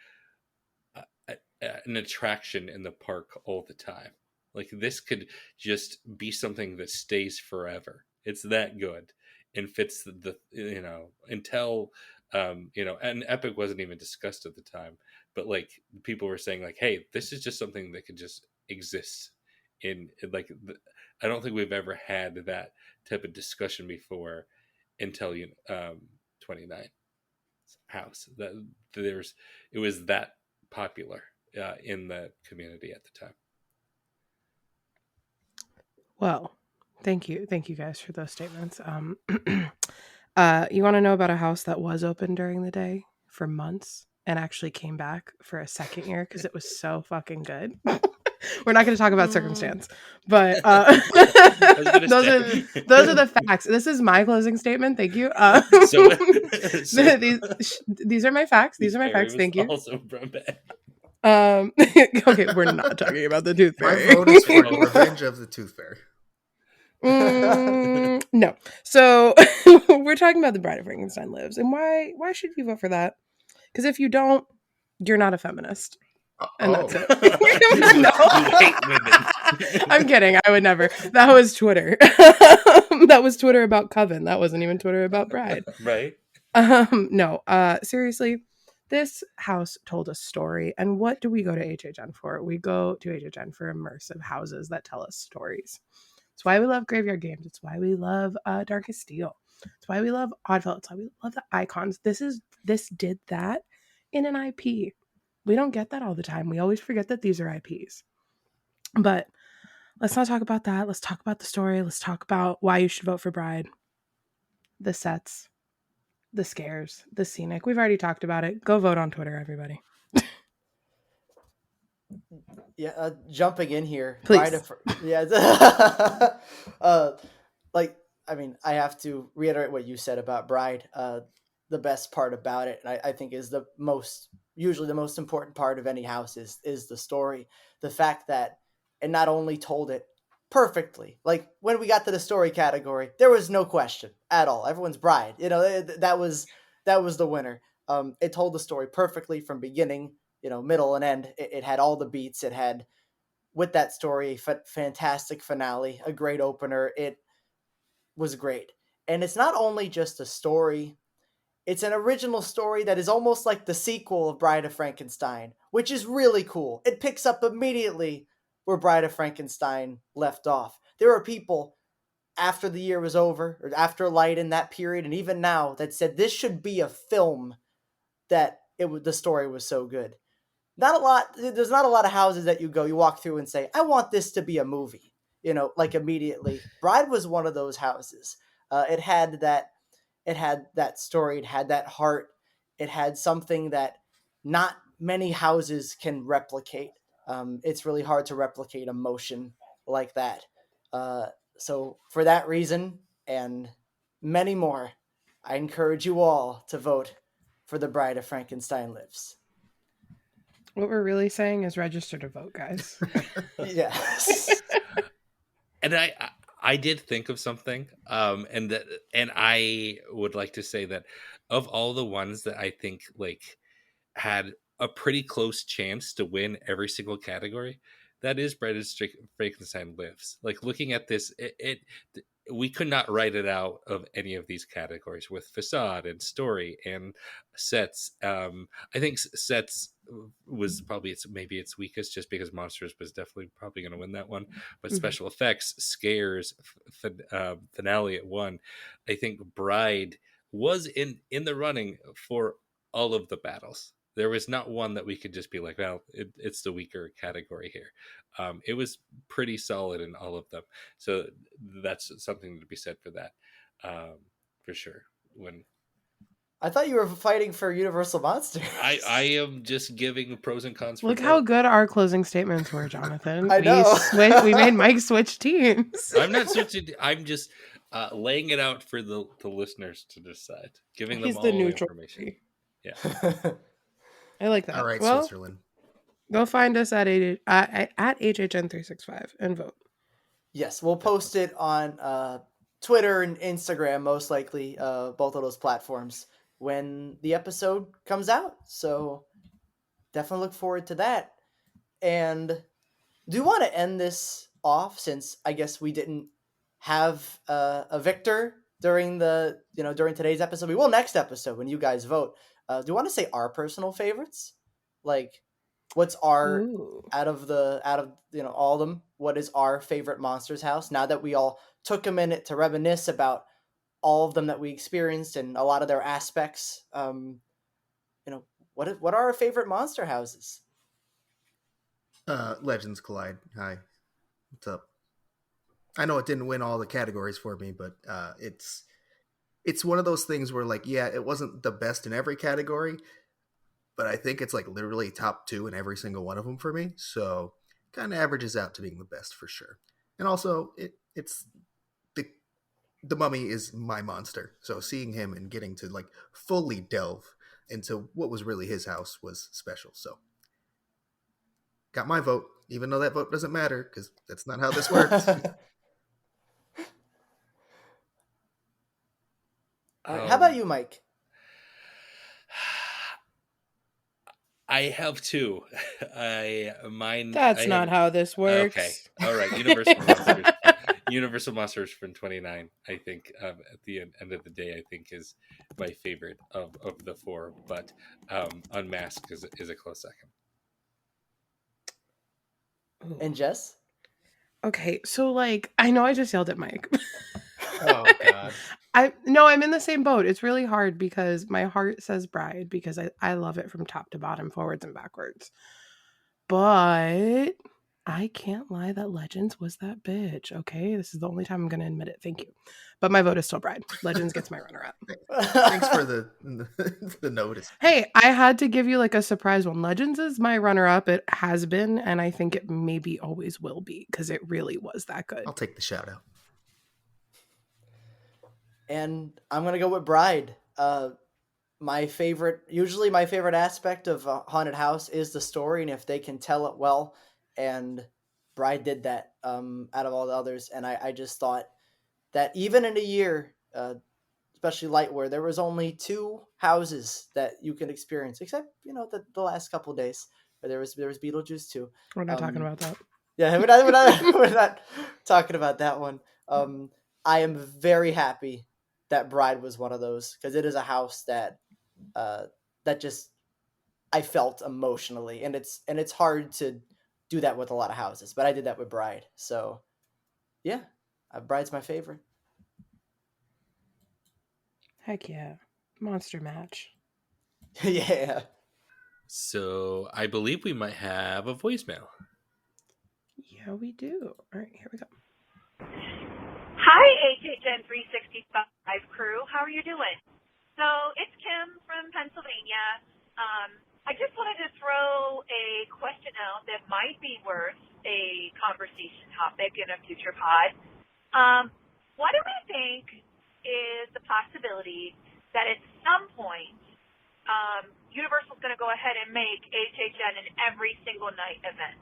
an attraction in the park all the time. Like, this could just be something that stays forever. It's that good and fits until and Epic wasn't even discussed at the time, but like people were saying like, hey, this is just something that could just exist like I don't think we've ever had that type of discussion before until 29 house that there's it was that popular in the community at the time. Well, thank you guys for those statements. You want to know about a house that was open during the day for months and actually came back for a second year because it was so fucking good. We're not going to talk about circumstance, but those are the facts. This is my closing statement. Thank you. These are my facts. These are my facts. Thank you. Also brought back. Okay, we're not talking about the Tooth My Fairy. vote is for Revenge of the Tooth Fairy. No. So we're talking about The Bride of Frankenstein Lives, and why should you vote for that? Because if you don't, you're not a feminist. And that's it. No. You hate women. I'm kidding. I would never. That was Twitter. That was Twitter about Coven. That wasn't even Twitter about Bride. Right. No. Seriously, this house told a story. And what do we go to HHN for? We go to HHN for immersive houses that tell us stories. It's why we love Graveyard Games. It's why we love Darkest Steel. It's why we love Oddfellow. It's why we love the Icons. This did that in an IP. We don't get that all the time. We always forget that these are IPs. But let's not talk about that. Let's talk about the story. Let's talk about why you should vote for Bride. The sets, the scares, the scenic. We've already talked about it. Go vote on Twitter, everybody. Yeah, jumping in here. Please. I mean, I have to reiterate what you said about Bride. The best part about it, and I think is usually the most important part of any house is the story. The fact that it not only told it perfectly, like when we got to the story category, there was no question at all. Everyone's Bride. That was the winner. It told the story perfectly from beginning, middle and end. It had all the beats. It had, with that story, a fantastic finale, a great opener. It was great. And it's not only just a story, it's an original story that is almost like the sequel of Bride of Frankenstein, which is really cool. It picks up immediately where Bride of Frankenstein left off. There are people after the year was over, or after Light in that period, and even now, that said this should be a film, that the story was so good. There's not a lot of houses that you walk through and say, I want this to be a movie, like immediately. Bride was one of those houses. It had that story, it had that heart, it had something that not many houses can replicate. It's really hard to replicate emotion like that. So for that reason and many more, I encourage you all to vote for The Bride of Frankenstein Lives. What we're really saying is register to vote, guys. Yes. And I did think of something, and I would like to say that of all the ones that I think like had a pretty close chance to win every single category, that is Bride of Frankenstein Lives. Like, looking at this, we could not write it out of any of these categories with facade and story and sets. I think sets was probably maybe its weakest, just because monsters was definitely probably going to win that one. But Mhm. special effects, scares, finale at one. I think Bride was in the running for all of the battles. There was not one that we could just be like, well, it's the weaker category here. It was pretty solid in all of them. So that's something to be said for that, for sure. When I thought you were fighting for Universal Monsters. I am just giving pros and cons for Look how both. good our closing statements were, Jonathan. I know. We made Mike switch teams. I'm not switching. I'm just laying it out for the listeners to decide, giving them He's the all neutral. information. Yeah. I like that. All right, Well, Switzerland. go find us at HHN365 and vote. Yes, we'll post it on Twitter and Instagram, most likely, both of those platforms, when the episode comes out. So definitely look forward to that. And do you want to end this off, since I guess we didn't have a victor during during today's episode? We will next episode when you guys vote. Do you want to say our personal favorites? Like, what's our Ooh. out of all of them? What is our favorite Monsters house? Now that we all took a minute to reminisce about all of them that we experienced and a lot of their aspects, what are our favorite monster houses? Legends Collide. Hi, what's up? I know it didn't win all the categories for me, but it's one of those things where, like, yeah, it wasn't the best in every category, but I think it's like literally top 2 in every single one of them for me. So kind of averages out to being the best for sure. And also, it's the Mummy is my monster, so seeing him and getting to like fully delve into what was really his house was special. So got my vote, even though that vote doesn't matter because that's not how this works. All right, how about you, Mike? I have two. That's I not have how this works. okay. All right. Universal Monsters. Universal Monsters from 29. I think at the end of the day, I think is my favorite of the four. But Unmasked is a close second. Ooh. And Jess? Okay, so like I know I just yelled at Mike. Oh God. I'm in the same boat. It's really hard because my heart says Bride because I love it from top to bottom, forwards and backwards. But I can't lie that Legends was that bitch. Okay, this is the only time I'm going to admit it. Thank you. But my vote is still Bride. Legends gets my runner up. Thanks for the notice. Hey, I had to give you like a surprise one. Legends is my runner up. It has been, and I think it maybe always will be because it really was that good. I'll take the shout out. And I'm gonna go with Bride. Usually my favorite aspect of a haunted house is the story, and if they can tell it well, and Bride did that out of all the others. And I just thought that even in a year, especially light, where there was only 2 houses that you can experience, except the last couple of days where there was Beetlejuice too. We're not talking about that. Yeah, we're not talking about that one. I am very happy that Bride was one of those, because it is a house that just I felt emotionally, and it's hard to do that with a lot of houses, but I did that with Bride. So yeah, Bride's my favorite. Heck yeah. Monster match. Yeah. So I believe we might have a voicemail. Yeah, we do. All right, here we go. Hi, HHN 365 crew. How are you doing? So it's Kim from Pennsylvania. I just wanted to throw a question out that might be worth a conversation topic in a future pod. What do we think is the possibility that at some point Universal's going to go ahead and make HHN an every single night event?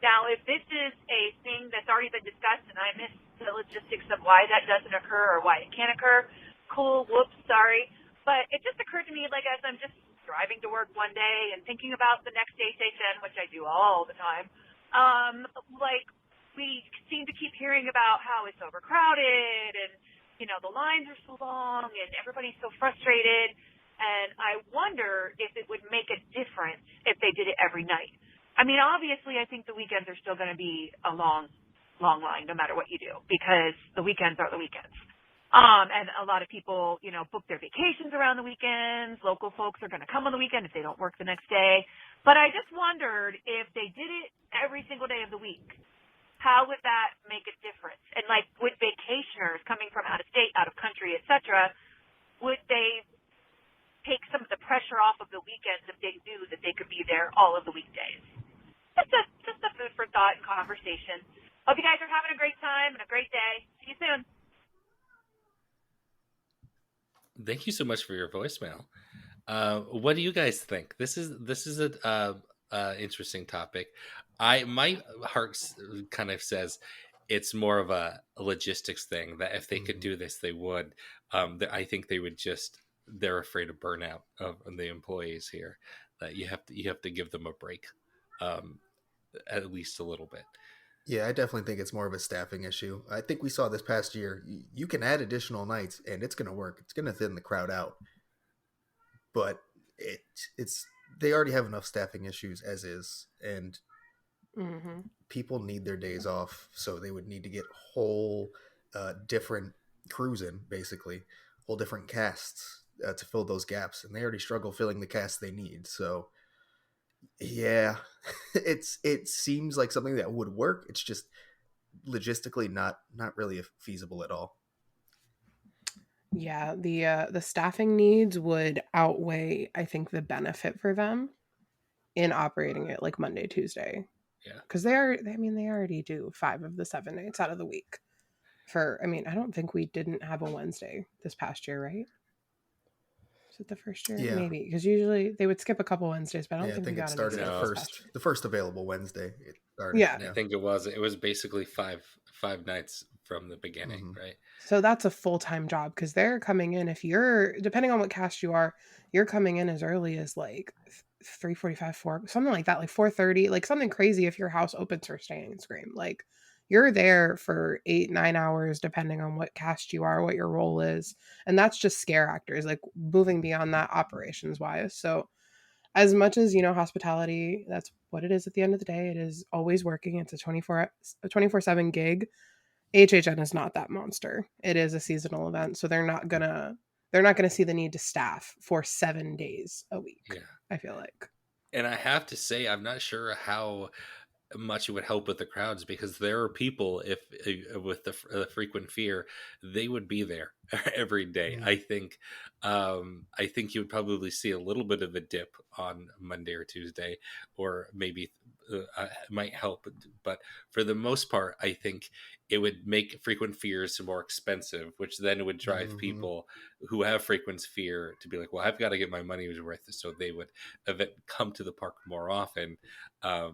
Now, if this is a thing that's already been discussed and I missed the logistics of why that doesn't occur or why it can't occur, cool, whoops, sorry. But it just occurred to me, like, as I'm just driving to work one day and thinking about the next HHN, which I do all the time, like, we seem to keep hearing about how it's overcrowded and, you know, the lines are so long and everybody's so frustrated. And I wonder if it would make a difference if they did it every night. I mean, obviously, I think the weekends are still going to be a long line no matter what you do, because the weekends are the weekends. And a lot of people, you know, book their vacations around the weekends. Local folks are going to come on the weekend if they don't work the next day. But I just wondered if they did it every single day of the week, how would that make a difference? And like with vacationers coming from out of state, out of country, etc., would they take some of the pressure off of the weekends if they knew that they could be there all of the weekdays? Just a food for thought and conversation. Hope you guys are having a great time and a great day. See you soon. Thank you so much for your voicemail. What do you guys think? This is a interesting topic. My heart kind of says it's more of a logistics thing, that if they could do this, they would. I think they would just. They're afraid of burnout of the employees here. That you have to give them a break, at least a little bit. Yeah, I definitely think it's more of a staffing issue. I think we saw this past year, you can add additional nights and it's going to work. It's going to thin the crowd out. But it's they already have enough staffing issues as is, and people need their days off, so they would need to get whole different crews in, basically, whole different casts to fill those gaps, and they already struggle filling the casts they need. So yeah, it seems like something that would work. It's just logistically not really feasible at all. Yeah, the staffing needs would outweigh, I think, the benefit for them in operating it like Monday, Tuesday. Yeah, because they already do 5 of the 7 nights out of the week. I don't think we didn't have a Wednesday this past year, right? Was it the first year? Yeah. Maybe, because usually they would skip a couple Wednesdays, but I don't think we it got started any the first available Wednesday. It started. Yeah. I think it was basically five nights from the beginning, right? So that's a full-time job, because they're coming in, if you're, depending on what cast you are, you're coming in as early as like 3:45, 4, something like that, like 4:30, like something crazy if your house opens for Stay and Scream. Like you're there for 8-9 hours depending on what cast you are, what your role is. And that's just scare actors, like moving beyond that operations wise. So as much as, hospitality, that's what it is at the end of the day. It is always working. It's a 24/7 gig. HHN is not that monster. It is a seasonal event, so they're not gonna see the need to staff for 7 days a week. Yeah, I feel like. And I have to say, I'm not sure how much it would help with the crowds, because there are people, if with the frequent fear, they would be there every day. I think you would probably see a little bit of a dip on Monday or Tuesday, or maybe might help, but for the most part, I think it would make frequent fears more expensive, which then would drive people who have frequent fear to be like, well, I've got to get my money's worth, so they would come to the park more often. I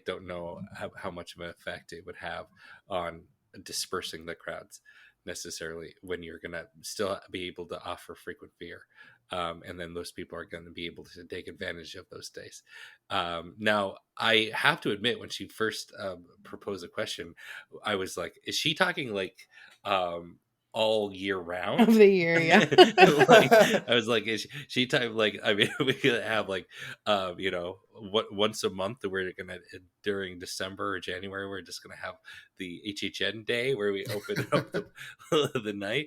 don't know how much of an effect it would have on dispersing the crowds necessarily, when you're going to still be able to offer frequent fear. And then those people are going to be able to take advantage of those days. Now, I have to admit, when she first proposed a question, I was like, is she talking like all year round of the year? Yeah. Like, I was like, is she type like, I mean, we could have like once a month, we're gonna, during December or January, we're just gonna have the HHN day where we open up the night.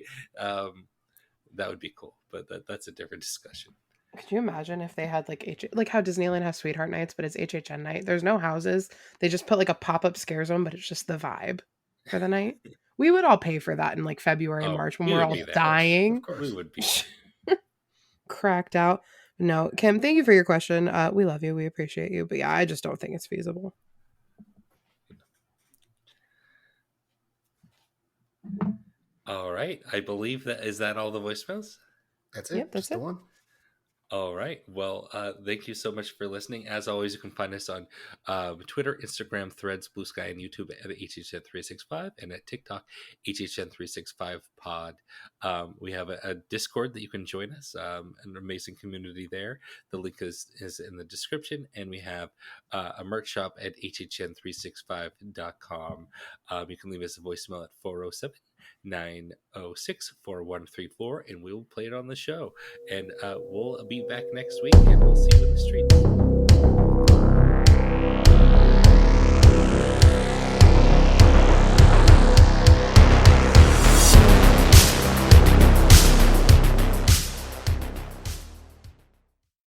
That would be cool, but that's a different discussion. Could you imagine if they had like how Disneyland has Sweetheart Nights, but it's HHN night? There's no houses. They just put like a pop-up scare zone, but it's just the vibe for the night. We would all pay for that in like February and March when we're all dying. Of course. We would be cracked out. No, Kim, thank you for your question. We love you. We appreciate you. But yeah, I just don't think it's feasible. All right. I believe that is that all the voicemails? That's it. Yep, that's just the it. one. All right. Well, thank you so much for listening. As always, you can find us on Twitter, Instagram, Threads, Blue Sky, and YouTube at HHN365 and at TikTok, HHN365pod. We have a Discord that you can join us, an amazing community there. The link is in the description. And we have a merch shop at HHN365.com. You can leave us a voicemail at 407-906-4134, and we will play it on the show. And we'll be back next week, and we'll see you in the streets.